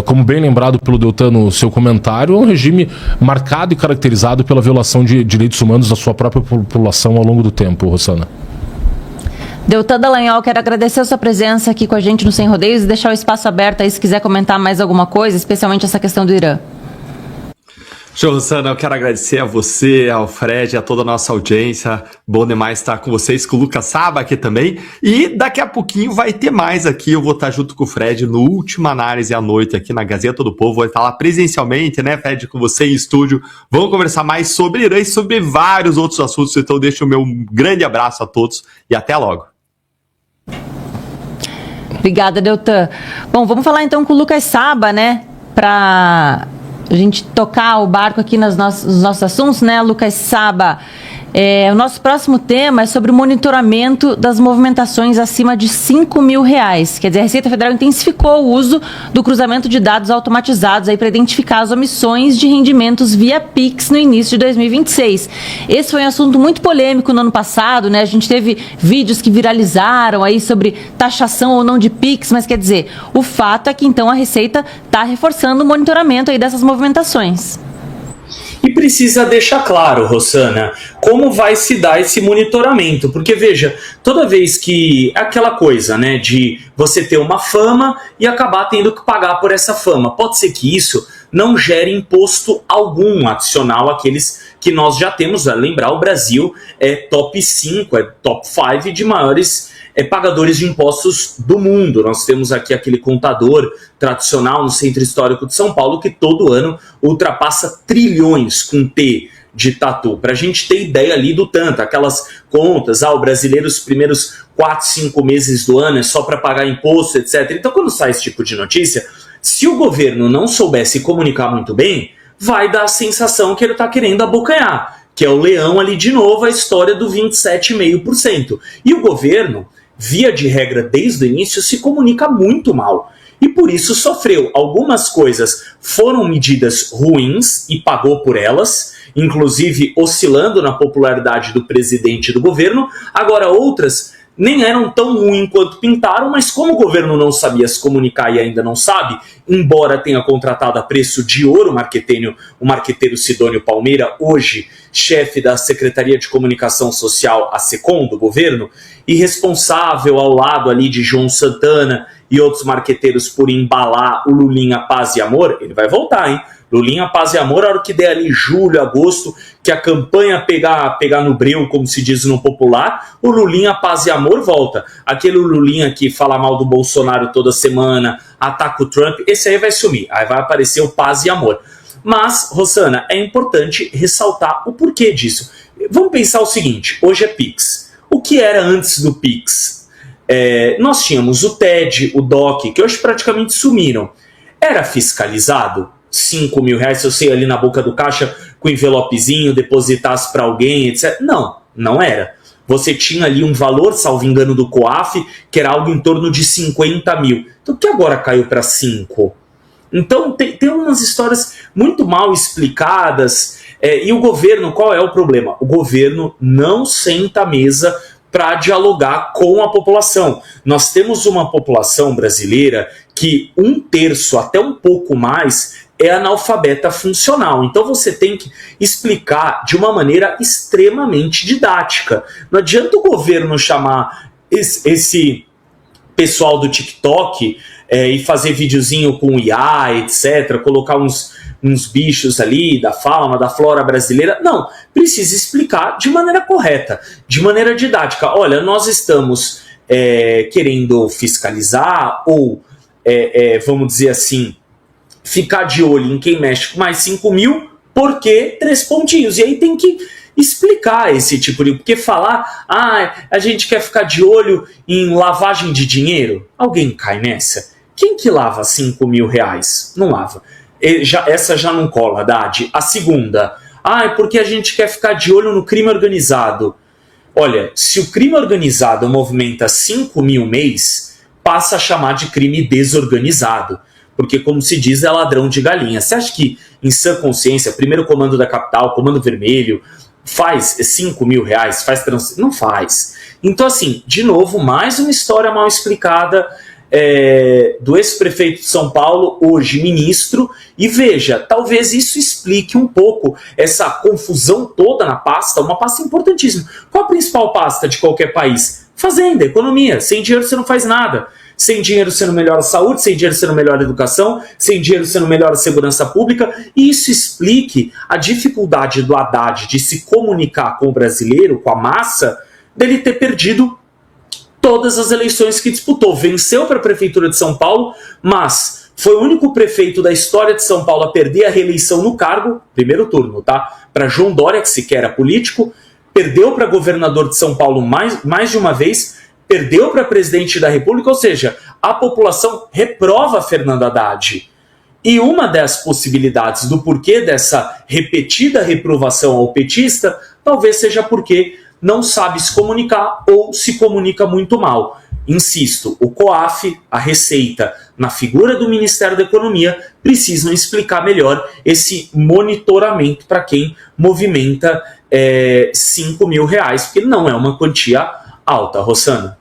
como bem lembrado pelo Deltan no seu comentário, é um regime marcado e caracterizado pela violação de direitos humanos da sua própria população ao longo do tempo, Rossana. Deltan Dallagnol, quero agradecer a sua presença aqui com a gente no Sem Rodeios e deixar o espaço aberto aí se quiser comentar mais alguma coisa, especialmente essa questão do Irã. Show, Rossana, eu quero agradecer a você, ao Fred, a toda a nossa audiência. Bom demais estar com vocês, com o Lucas Saba aqui também. E daqui a pouquinho vai ter mais aqui. Eu vou estar junto com o Fred no Última Análise à noite aqui na Gazeta do Povo. Vou estar lá presencialmente, né, Fred, com você em estúdio. Vamos conversar mais sobre Irã e sobre vários outros assuntos. Então deixo o meu grande abraço a todos e até logo. Obrigada, Deltan. Bom, vamos falar então com o Lucas Saba, né, para a gente tocar o barco aqui nos nossos assuntos, né? Lucas Saba O nosso próximo tema é sobre o monitoramento das movimentações acima de R$5.000. Quer dizer, a Receita Federal intensificou o uso do cruzamento de dados automatizados para identificar as omissões de rendimentos via Pix no início de 2026. Esse foi um assunto muito polêmico no ano passado, né? A gente teve vídeos que viralizaram aí sobre taxação ou não de Pix, mas quer dizer, o fato é que então a Receita está reforçando o monitoramento aí dessas movimentações. E precisa deixar claro, Rossana, como vai se dar esse monitoramento. Porque, veja, toda vez que... aquela coisa, né, de você ter uma fama e acabar tendo que pagar por essa fama. Pode ser que isso não gere imposto algum adicional àqueles que nós já temos. A lembrar, o Brasil é top 5, é top 5 de maiores pagadores de impostos do mundo. Nós temos aqui aquele contador tradicional no Centro Histórico de São Paulo que todo ano ultrapassa trilhões com T de tatu. Para a gente ter ideia ali do tanto, aquelas contas, o brasileiro os primeiros 4, 5 meses do ano é só para pagar imposto, etc. Então quando sai esse tipo de notícia, se o governo não soubesse comunicar muito bem, vai dar a sensação que ele está querendo abocanhar, que é o leão ali de novo, a história do 27,5%. E o governo, via de regra desde o início, se comunica muito mal. E por isso sofreu. Algumas coisas foram medidas ruins e pagou por elas, inclusive oscilando na popularidade do presidente e do governo. Agora outras nem eram tão ruins quanto pintaram, mas como o governo não sabia se comunicar e ainda não sabe, embora tenha contratado a preço de ouro o marqueteiro Sidônio Palmeira, hoje chefe da Secretaria de Comunicação Social, a SECOM, do governo, e responsável ao lado ali de João Santana e outros marqueteiros por embalar o Lulinha Paz e Amor, ele vai voltar, hein? Lulinha Paz e Amor, a hora que der ali julho, agosto, que a campanha pegar no breu, como se diz no popular, o Lulinha Paz e Amor volta. Aquele Lulinha que fala mal do Bolsonaro toda semana, ataca o Trump, esse aí vai sumir, aí vai aparecer o Paz e Amor. Mas, Rossana, é importante ressaltar o porquê disso. Vamos pensar o seguinte, hoje é Pix. O que era antes do Pix? Nós tínhamos o TED, o DOC, que hoje praticamente sumiram. Era fiscalizado? R$5.000, se eu sei ali na boca do caixa com envelopezinho, depositasse para alguém, etc. Não era. Você tinha ali um valor, salvo engano, do COAF, que era algo em torno de 50 mil. Então, o que agora caiu para 5? Então, tem umas histórias muito mal explicadas. E o governo, qual é o problema? O governo não senta à mesa para dialogar com a população. Nós temos uma população brasileira que 1/3, até um pouco mais, é analfabeta funcional. Então você tem que explicar de uma maneira extremamente didática. Não adianta o governo chamar esse pessoal do TikTok e fazer videozinho com IA, etc., colocar uns bichos ali da fauna, da flora brasileira. Não, precisa explicar de maneira correta, de maneira didática. Olha, nós estamos querendo fiscalizar ou, vamos dizer assim, ficar de olho em quem mexe com mais 5 mil, porque 3 pontinhos. E aí tem que explicar esse tipo de... Porque falar, a gente quer ficar de olho em lavagem de dinheiro, alguém cai nessa? Quem que lava R$5.000? Não lava. Essa já não cola, Haddad. A segunda, é porque a gente quer ficar de olho no crime organizado. Olha, se o crime organizado movimenta 5 mil mês, passa a chamar de crime desorganizado. Porque, como se diz, é ladrão de galinha. Você acha que, em sã consciência, primeiro comando da capital, comando vermelho, faz R$5.000? Não faz. Então, assim, de novo, mais uma história mal explicada do ex-prefeito de São Paulo, hoje ministro. E veja, talvez isso explique um pouco essa confusão toda na pasta, uma pasta importantíssima. Qual a principal pasta de qualquer país? Fazenda, economia. Sem dinheiro você não faz nada. Sem dinheiro você não melhora a saúde, sem dinheiro você não melhora a educação, sem dinheiro você não melhora a segurança pública. E isso explique a dificuldade do Haddad de se comunicar com o brasileiro, com a massa, dele ter perdido todas as eleições que disputou. Venceu para a Prefeitura de São Paulo, mas foi o único prefeito da história de São Paulo a perder a reeleição no cargo, primeiro turno, tá? Para João Dória, que sequer era político, perdeu para governador de São Paulo mais de uma vez, perdeu para presidente da República, ou seja, a população reprova Fernando Haddad. E uma das possibilidades do porquê dessa repetida reprovação ao petista, talvez seja porque não sabe se comunicar ou se comunica muito mal. Insisto, o COAF, a Receita, na figura do Ministério da Economia, precisam explicar melhor esse monitoramento para quem movimenta R$5.000, porque não é uma quantia alta, Rossana.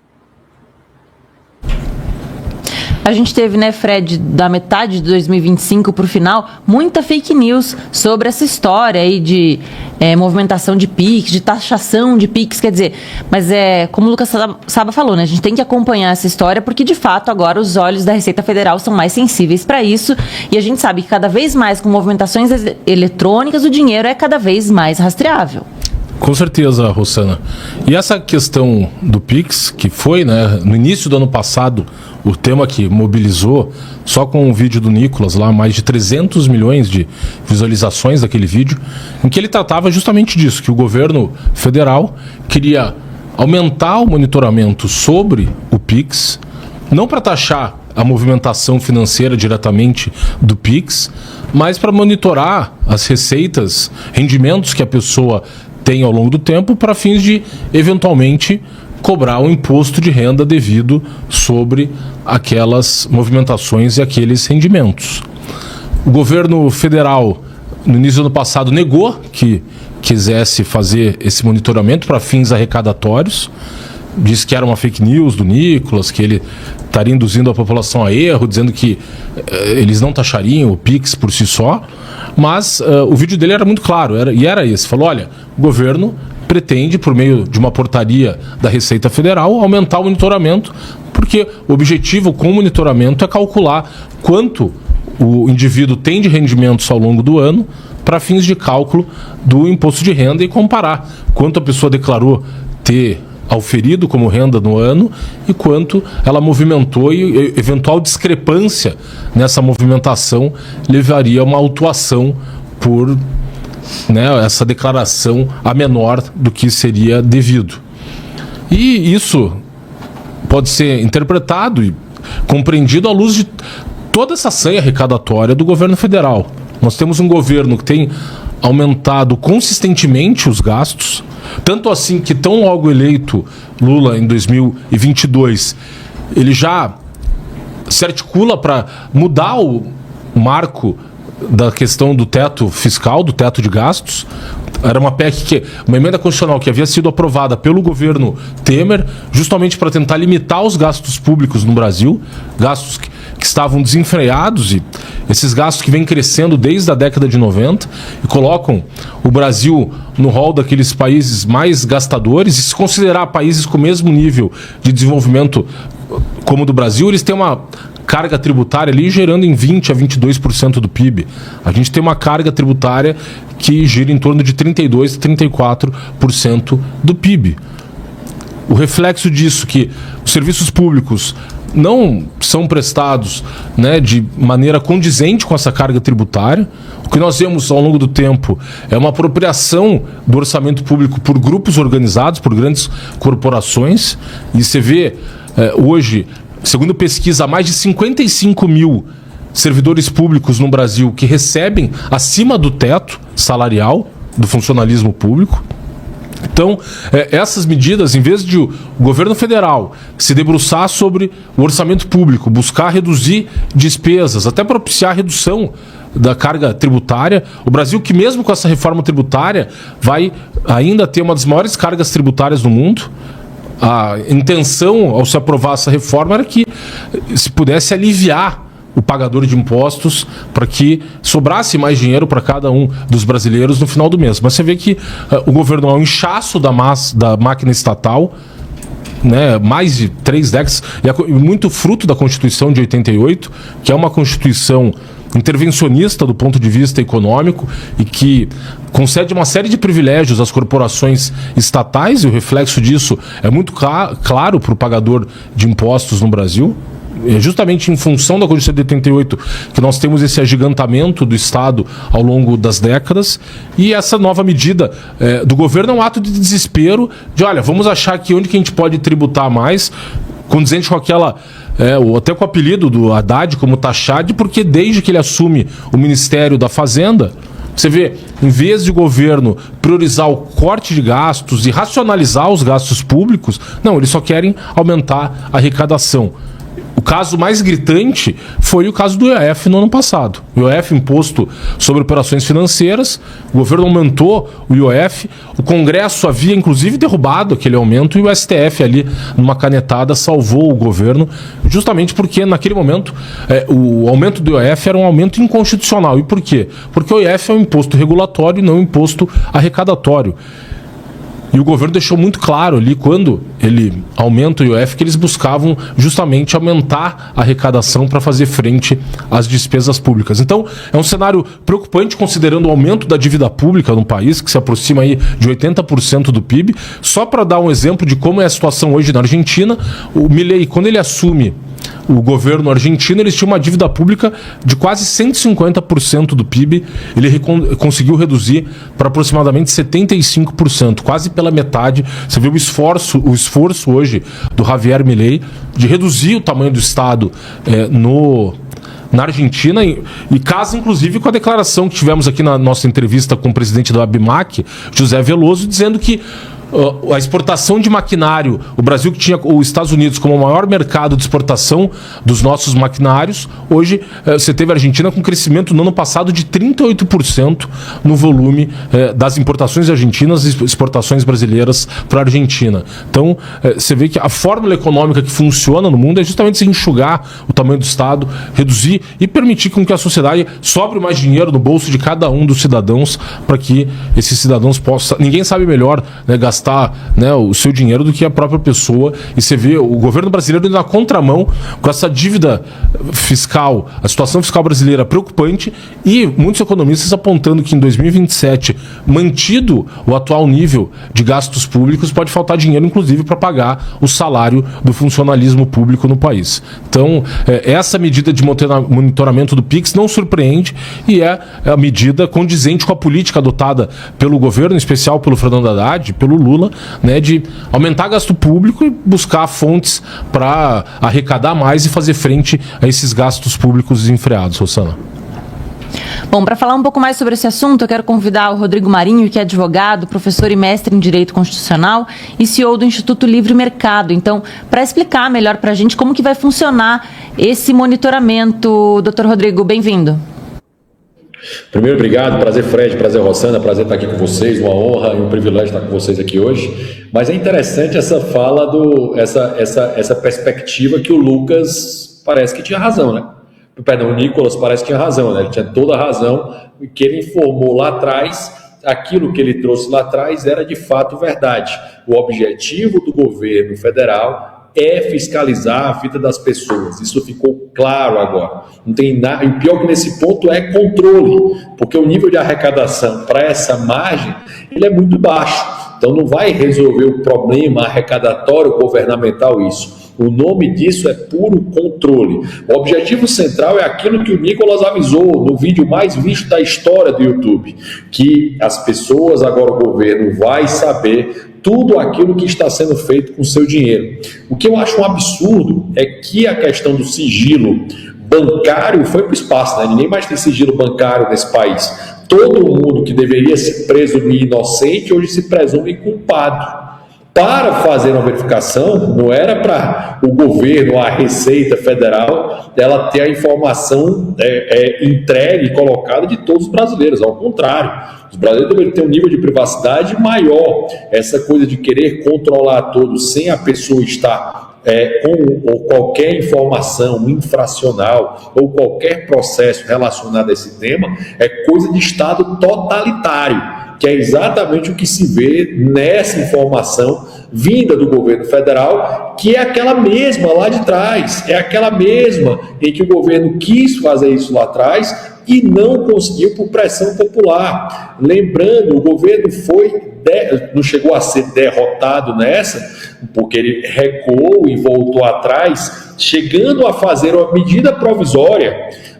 A gente teve, né, Fred, da metade de 2025 para o final, muita fake news sobre essa história aí de movimentação de PIX, de taxação de PIX, quer dizer, mas como o Lucas Saba falou, né, a gente tem que acompanhar essa história porque, de fato, agora os olhos da Receita Federal são mais sensíveis para isso e a gente sabe que cada vez mais com movimentações eletrônicas o dinheiro é cada vez mais rastreável. Com certeza, Rossana. E essa questão do Pix, que foi, né, no início do ano passado, o tema que mobilizou, só com o vídeo do Nicolas lá, mais de 300 milhões de visualizações daquele vídeo, em que ele tratava justamente disso, que o governo federal queria aumentar o monitoramento sobre o Pix, não para taxar a movimentação financeira diretamente do Pix, mas para monitorar as receitas, rendimentos que a pessoa tem ao longo do tempo para fins de, eventualmente, cobrar um imposto de renda devido sobre aquelas movimentações e aqueles rendimentos. O governo federal, no início do ano passado, negou que quisesse fazer esse monitoramento para fins arrecadatórios, disse que era uma fake news do Nicolas, que ele estaria induzindo a população a erro, dizendo que eles não taxariam o Pix por si só, mas o vídeo dele era muito claro, era esse, falou, olha, o governo pretende, por meio de uma portaria da Receita Federal, aumentar o monitoramento, porque o objetivo com o monitoramento é calcular quanto o indivíduo tem de rendimentos ao longo do ano para fins de cálculo do imposto de renda e comparar quanto a pessoa declarou ter auferido como renda no ano e quanto ela movimentou, e eventual discrepância nessa movimentação levaria a uma autuação por, né, essa declaração a menor do que seria devido. E isso pode ser interpretado e compreendido à luz de toda essa sanha arrecadatória do governo federal. Nós temos um governo que tem aumentado consistentemente os gastos, tanto assim que, tão logo eleito Lula em 2022, ele já se articula para mudar o marco da questão do teto fiscal, do teto de gastos. Era uma PEC, uma emenda constitucional que havia sido aprovada pelo governo Temer, justamente para tentar limitar os gastos públicos no Brasil, gastos que estavam desenfreados, e esses gastos que vêm crescendo desde a década de 90 e colocam o Brasil no rol daqueles países mais gastadores. E se considerar países com o mesmo nível de desenvolvimento como o do Brasil, eles têm uma carga tributária ali gerando em 20% a 22% do PIB. A gente tem uma carga tributária que gira em torno de 32% a 34% do PIB. O reflexo disso, que os serviços públicos não são prestados, né, de maneira condizente com essa carga tributária. O que nós vemos ao longo do tempo é uma apropriação do orçamento público por grupos organizados, por grandes corporações. E você vê hoje, segundo pesquisa, há mais de 55 mil servidores públicos no Brasil que recebem acima do teto salarial do funcionalismo público. Então, essas medidas, em vez de o governo federal se debruçar sobre o orçamento público, buscar reduzir despesas, até propiciar a redução da carga tributária, o Brasil, que mesmo com essa reforma tributária, vai ainda ter uma das maiores cargas tributárias do mundo. A intenção, ao se aprovar essa reforma, era que se pudesse aliviar o pagador de impostos para que sobrasse mais dinheiro para cada um dos brasileiros no final do mês. Mas você vê que o governo é um inchaço da máquina estatal, né, mais de 3 décadas, e muito fruto da Constituição de 88, que é uma Constituição intervencionista do ponto de vista econômico e que concede uma série de privilégios às corporações estatais, e o reflexo disso é muito claro para o pagador de impostos no Brasil. É justamente em função da Constituição de 88 que nós temos esse agigantamento do Estado ao longo das décadas, e essa nova medida do governo é um ato de desespero, de olha, vamos achar aqui onde que a gente pode tributar mais, condizente com aquela, até com o apelido do Haddad como Taxade, porque desde que ele assume o Ministério da Fazenda, Você vê, em vez de o governo priorizar o corte de gastos e racionalizar os gastos públicos, não, eles só querem aumentar a arrecadação. O caso mais gritante foi o caso do IOF no ano passado. O IOF, imposto sobre operações financeiras, o governo aumentou o IOF, o Congresso havia inclusive derrubado aquele aumento e o STF ali, numa canetada, salvou o governo, justamente porque naquele momento o aumento do IOF era um aumento inconstitucional. E por quê? Porque o IOF é um imposto regulatório e não um imposto arrecadatório. E o governo deixou muito claro ali, quando ele aumenta o IOF, que eles buscavam justamente aumentar a arrecadação para fazer frente às despesas públicas. Então, é um cenário preocupante, considerando o aumento da dívida pública no país, que se aproxima aí de 80% do PIB. Só para dar um exemplo de como é a situação hoje na Argentina, o Milei, quando ele assume o governo argentino, eles tinham uma dívida pública de quase 150% do PIB. Ele conseguiu reduzir para aproximadamente 75%, quase pela metade. Você vê o esforço hoje do Javier Milei de reduzir o tamanho do Estado na Argentina, e casa inclusive com a declaração que tivemos aqui na nossa entrevista com o presidente da ABMAC, José Veloso, dizendo que a exportação de maquinário, o Brasil, que tinha os Estados Unidos como o maior mercado de exportação dos nossos maquinários, hoje você teve a Argentina com crescimento no ano passado de 38% no volume das importações argentinas e exportações brasileiras para a Argentina. Então, você vê que a fórmula econômica que funciona no mundo é justamente se enxugar o tamanho do Estado, reduzir e permitir com que a sociedade sobre mais dinheiro no bolso de cada um dos cidadãos, para que esses cidadãos possam... Ninguém sabe melhor, né, gastar o seu dinheiro do que a própria pessoa. E você vê o governo brasileiro indo na contramão com essa dívida fiscal, a situação fiscal brasileira preocupante, e muitos economistas apontando que em 2027, mantido o atual nível de gastos públicos, pode faltar dinheiro inclusive para pagar o salário do funcionalismo público no país. Então, essa medida de monitoramento do PIX não surpreende e é a medida condizente com a política adotada pelo governo, em especial pelo Fernando Haddad, pelo Lula, né, de aumentar gasto público e buscar fontes para arrecadar mais e fazer frente a esses gastos públicos desenfreados. Rossana. Bom, para falar um pouco mais sobre esse assunto, eu quero convidar o Rodrigo Marinho, que é advogado, professor e mestre em Direito Constitucional e CEO do Instituto Livre Mercado. Então, para explicar melhor para a gente como que vai funcionar esse monitoramento, doutor Rodrigo, bem-vindo. Primeiro, obrigado, prazer Fred, prazer Rossana, prazer estar aqui com vocês, uma honra e um privilégio estar com vocês aqui hoje. Mas é interessante essa fala, essa perspectiva que o Lucas parece que tinha razão, né? Perdão, o Nicolas parece que tinha razão, né? Ele tinha toda a razão, e que ele informou lá atrás, aquilo que ele trouxe lá atrás era de fato verdade. O objetivo do governo federal é fiscalizar a vida das pessoas. Isso ficou claro agora. Não tem nada. E o pior que nesse ponto é controle, porque o nível de arrecadação para essa margem ele é muito baixo. Então não vai resolver o problema arrecadatório governamental isso. O nome disso é puro controle. O objetivo central é aquilo que o Nicolas avisou no vídeo mais visto da história do YouTube, que as pessoas, agora o governo vai saber tudo aquilo que está sendo feito com o seu dinheiro. O que eu acho um absurdo é que a questão do sigilo bancário foi para o espaço, né? Ninguém mais tem sigilo bancário nesse país. Todo mundo que deveria se presumir inocente hoje se presume culpado. Para fazer uma verificação, não era para o governo, a Receita Federal, ela ter a informação entregue e colocada de todos os brasileiros. Ao contrário, os brasileiros deveriam ter um nível de privacidade maior. Essa coisa de querer controlar todos sem a pessoa estar com ou qualquer informação infracional ou qualquer processo relacionado a esse tema é coisa de Estado totalitário, que é exatamente o que se vê nessa informação vinda do governo federal, que é aquela mesma lá de trás, é aquela mesma em que o governo quis fazer isso lá atrás e não conseguiu por pressão popular. Lembrando, o governo não chegou a ser derrotado nessa, porque ele recuou e voltou atrás, chegando a fazer uma medida provisória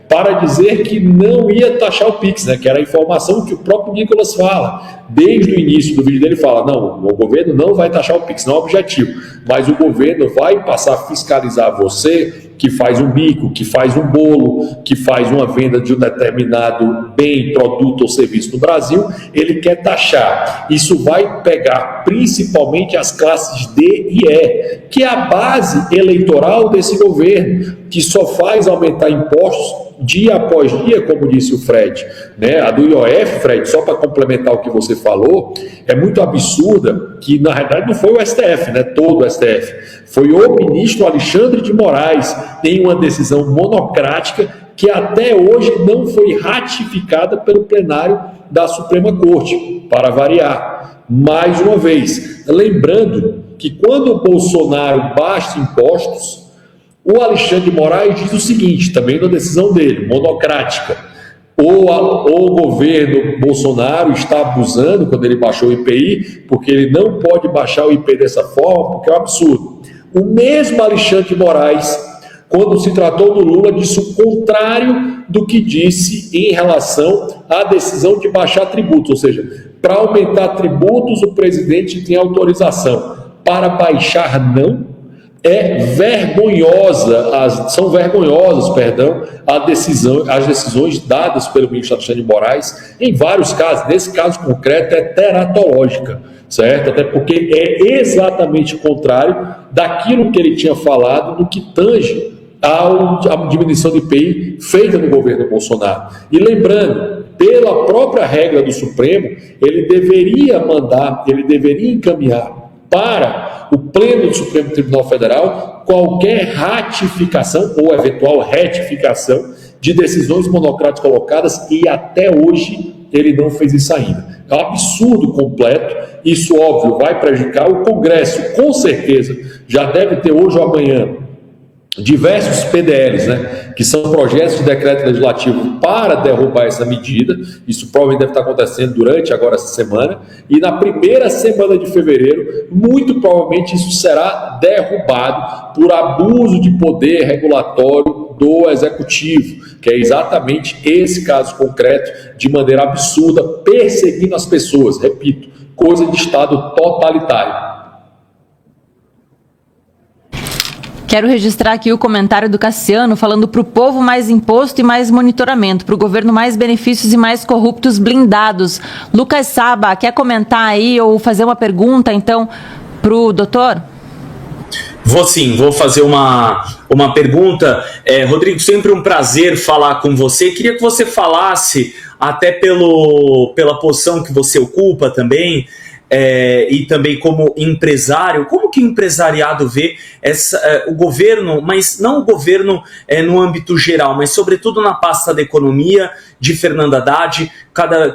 para dizer que não ia taxar o Pix, né? Que era a informação que o próprio Nicolas fala. Desde o início do vídeo dele fala, não, o governo não vai taxar o Pix, não é o objetivo, mas o governo vai passar a fiscalizar você que faz um bico, que faz um bolo, que faz uma venda de um determinado bem, produto ou serviço no Brasil, ele quer taxar. Isso vai pegar principalmente as classes D e E, que é a base eleitoral desse governo, que só faz aumentar impostos dia após dia, como disse o Fred, né? A do IOF, Fred, só para complementar o que você falou, é muito absurda, que na realidade não foi o STF, né? Todo o STF, foi o ministro Alexandre de Moraes, tem uma decisão monocrática que até hoje não foi ratificada pelo plenário da Suprema Corte, para variar. Mais uma vez, lembrando que quando o Bolsonaro baixa impostos, o Alexandre de Moraes diz o seguinte, também na decisão dele, monocrática: o governo Bolsonaro está abusando quando ele baixou o IPI, porque ele não pode baixar o IPI dessa forma, porque é um absurdo. O mesmo Alexandre de Moraes, quando se tratou do Lula, disse o contrário do que disse em relação à decisão de baixar tributos, ou seja, para aumentar tributos o presidente tem autorização, para baixar não. São vergonhosas, as decisões dadas pelo ministro Alexandre de Moraes, em vários casos. Nesse caso concreto é teratológica, certo? Até porque é exatamente o contrário daquilo que ele tinha falado no que tange à diminuição de IPI feita no governo Bolsonaro. E lembrando, pela própria regra do Supremo, ele deveria encaminhar para o Pleno do Supremo Tribunal Federal qualquer ratificação ou eventual retificação de decisões monocráticas colocadas, e até hoje ele não fez isso ainda. É um absurdo completo. Isso, óbvio, vai prejudicar o Congresso, com certeza. Já deve ter hoje ou amanhã diversos PDLs, né, que são projetos de decreto legislativo para derrubar essa medida. Isso provavelmente deve estar acontecendo durante agora essa semana, e na primeira semana de fevereiro, muito provavelmente isso será derrubado por abuso de poder regulatório do Executivo, que é exatamente esse caso concreto, de maneira absurda, perseguindo as pessoas, repito, coisa de Estado totalitário. Quero registrar aqui o comentário do Cassiano falando para o povo mais imposto e mais monitoramento, para o governo mais benefícios e mais corruptos blindados. Lucas Saba, quer comentar aí ou fazer uma pergunta, então, para o doutor? Vou fazer uma pergunta. Rodrigo, sempre um prazer falar com você. Queria que você falasse, até pela posição que você ocupa também, e também como empresário, como que o empresariado vê o governo, mas não o governo no âmbito geral, mas sobretudo na pasta da economia de Fernando Haddad.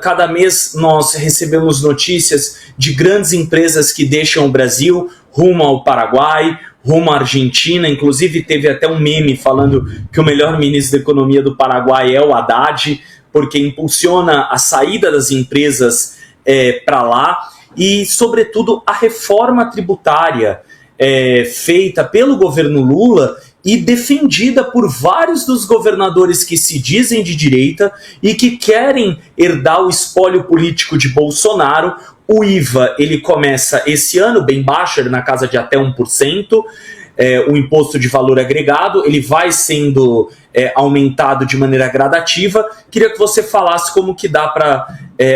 Cada mês nós recebemos notícias de grandes empresas que deixam o Brasil rumo ao Paraguai, rumo à Argentina. Inclusive teve até um meme falando que o melhor ministro da economia do Paraguai é o Haddad, porque impulsiona a saída das empresas para lá. E, sobretudo, a reforma tributária feita pelo governo Lula e defendida por vários dos governadores que se dizem de direita e que querem herdar o espólio político de Bolsonaro. O IVA, ele começa esse ano bem baixo, na casa de até 1%. O imposto de valor agregado, ele vai sendo aumentado de maneira gradativa. Queria que você falasse como que dá para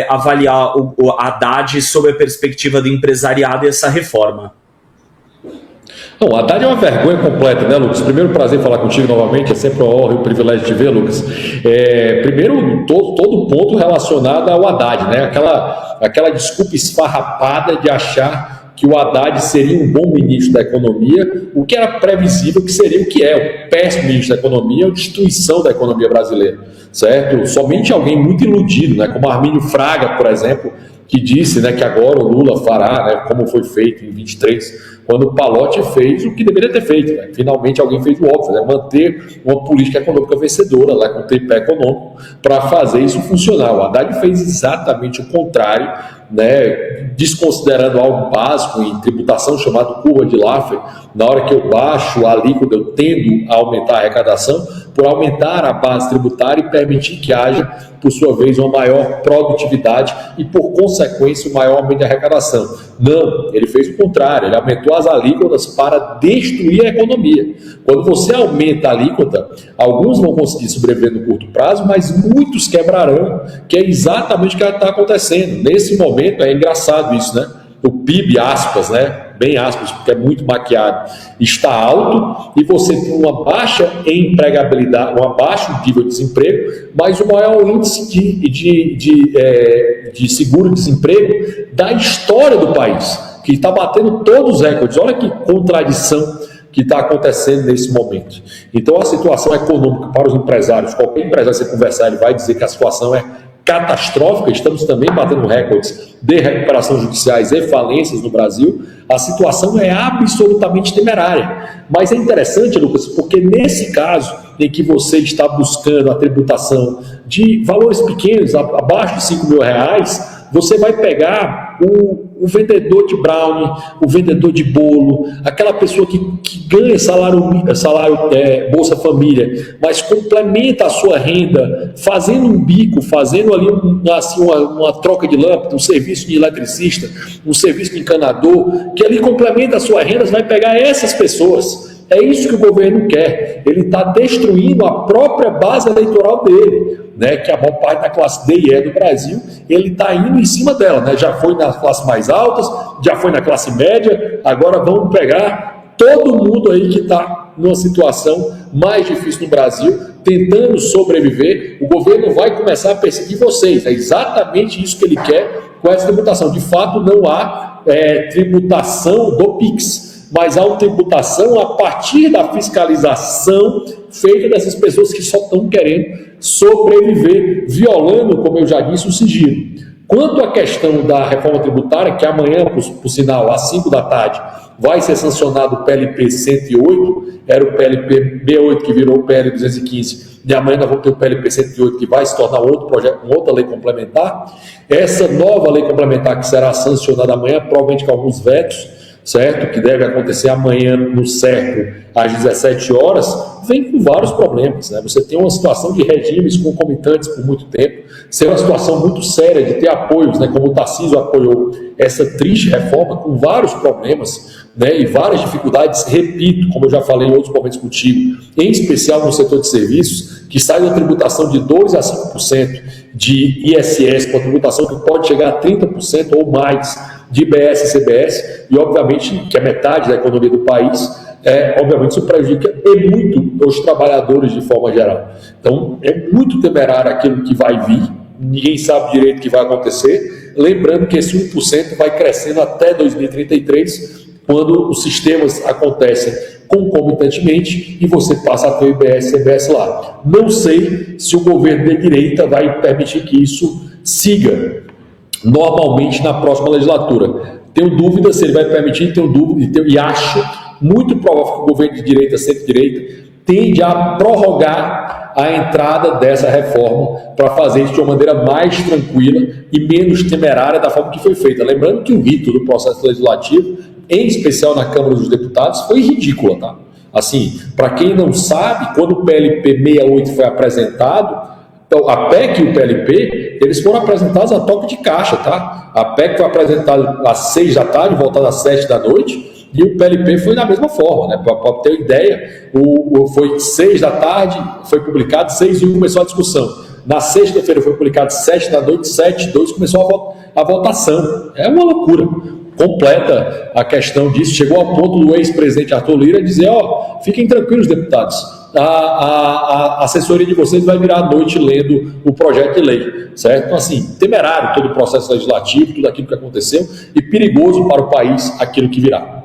avaliar o Haddad sob a perspectiva do empresariado e essa reforma. Não, o Haddad é uma vergonha completa, né, Lucas? Primeiro, prazer falar contigo novamente, é sempre uma honra e um privilégio te ver, Lucas. Primeiro, todo ponto relacionado ao Haddad, né? Aquela desculpa esfarrapada de achar que o Haddad seria um bom ministro da economia, o que era previsível que seria o que é, um péssimo ministro da economia, a destruição da economia brasileira, certo? Somente alguém muito iludido, né, como Armínio Fraga, por exemplo, que disse, né, que agora o Lula fará, né, como foi feito em 23, quando o Palocci fez o que deveria ter feito, né? Finalmente alguém fez o óbvio, né? Manter uma política econômica vencedora, com o tripé econômico, para fazer isso funcionar. O Haddad fez exatamente o contrário né, desconsiderando algo básico em tributação chamado curva de Laffer. Na hora que eu baixo a alíquota, eu tendo a aumentar a arrecadação, por aumentar a base tributária e permitir que haja, por sua vez, uma maior produtividade e, por consequência, um maior aumento de arrecadação. Não, ele fez o contrário, ele aumentou as alíquotas para destruir a economia. Quando você aumenta a alíquota, alguns vão conseguir sobreviver no curto prazo, mas muitos quebrarão, que é exatamente o que está acontecendo. Nesse momento, é engraçado isso, né? O PIB, aspas, né? Bem aspas, porque é muito maquiado, está alto e você tem uma baixa empregabilidade, um baixo nível de desemprego, mas o maior índice de seguro-desemprego da história do país, que está batendo todos os recordes. Olha que contradição que está acontecendo nesse momento. Então, a situação econômica para os empresários, qualquer empresário que você conversar, ele vai dizer que a situação é catastrófica. Estamos também batendo recordes de recuperação judiciais e falências no Brasil. A situação é absolutamente temerária. Mas é interessante, Lucas, porque nesse caso em que você está buscando a tributação de valores pequenos, abaixo de R$5.000, você vai pegar o vendedor de brownie, o vendedor de bolo, aquela pessoa que ganha salário Bolsa Família, mas complementa a sua renda fazendo um bico, fazendo ali uma troca de lâmpada, um serviço de eletricista, um serviço de encanador, que ali complementa a sua renda, vai pegar essas pessoas. É isso que o governo quer. Ele está destruindo a própria base eleitoral dele, né, que a maior parte da classe D e E do Brasil, ele está indo em cima dela, né? Já foi nas classes mais altas, já foi na classe média, agora vamos pegar todo mundo aí que está numa situação mais difícil no Brasil, tentando sobreviver. O governo vai começar a perseguir vocês. É exatamente isso que ele quer com essa tributação. De fato, não há tributação do PIX, mas há uma tributação a partir da fiscalização feita dessas pessoas que só estão querendo sobreviver, violando, como eu já disse, o sigilo. Quanto à questão da reforma tributária, que amanhã, por sinal, às 5 da tarde, vai ser sancionado o PLP 108, era o PLP 68 que virou o PL 215, e amanhã nós vamos ter o PLP 108 que vai se tornar outro projeto, uma outra lei complementar. Essa nova lei complementar que será sancionada amanhã, provavelmente com alguns vetos, certo? Que deve acontecer amanhã no CERCO às 17 horas, vem com vários problemas, né? Você tem uma situação de regimes concomitantes por muito tempo, ser uma situação muito séria de ter apoios, né? Como o Tarcísio apoiou essa triste reforma com vários problemas, né? E várias dificuldades, repito, como eu já falei em outros momentos contigo, em especial no setor de serviços, que sai da tributação de 2% a 5% de ISS para tributação que pode chegar a 30% ou mais de IBS e CBS, e obviamente que é metade da economia do país, obviamente isso prejudica e muito os trabalhadores de forma geral. Então é muito temerário aquilo que vai vir, ninguém sabe direito o que vai acontecer, lembrando que esse 1% vai crescendo até 2033, quando os sistemas acontecem concomitantemente e você passa a ter o IBS e CBS lá. Não sei se o governo de direita vai permitir que isso siga normalmente na próxima legislatura. Tenho dúvida se ele vai permitir, e acho muito provável que o governo de direita, centro-direita, tende a prorrogar a entrada dessa reforma para fazer isso de uma maneira mais tranquila e menos temerária da forma que foi feita. Lembrando que o rito do processo legislativo, em especial na Câmara dos Deputados, foi ridícula, tá? Assim, para quem não sabe, quando o PLP 68 foi apresentado, então, a PEC e o PLP, eles foram apresentados a toque de caixa, tá? A PEC foi apresentada às 6 da tarde, voltada às 7 da noite, e o PLP foi da mesma forma, né? Para ter uma ideia, foi 6 da tarde, foi publicado, 6h01 começou a discussão. Na sexta-feira foi publicado 7 da noite, 7h02 começou a votação. É uma loucura completa a questão disso. Chegou ao ponto do ex-presidente Arthur Lira dizer, fiquem tranquilos, deputados, a assessoria de vocês vai virar à noite lendo o projeto de lei, certo? Então, assim, temerário todo o processo legislativo, tudo aquilo que aconteceu, e perigoso para o país aquilo que virá.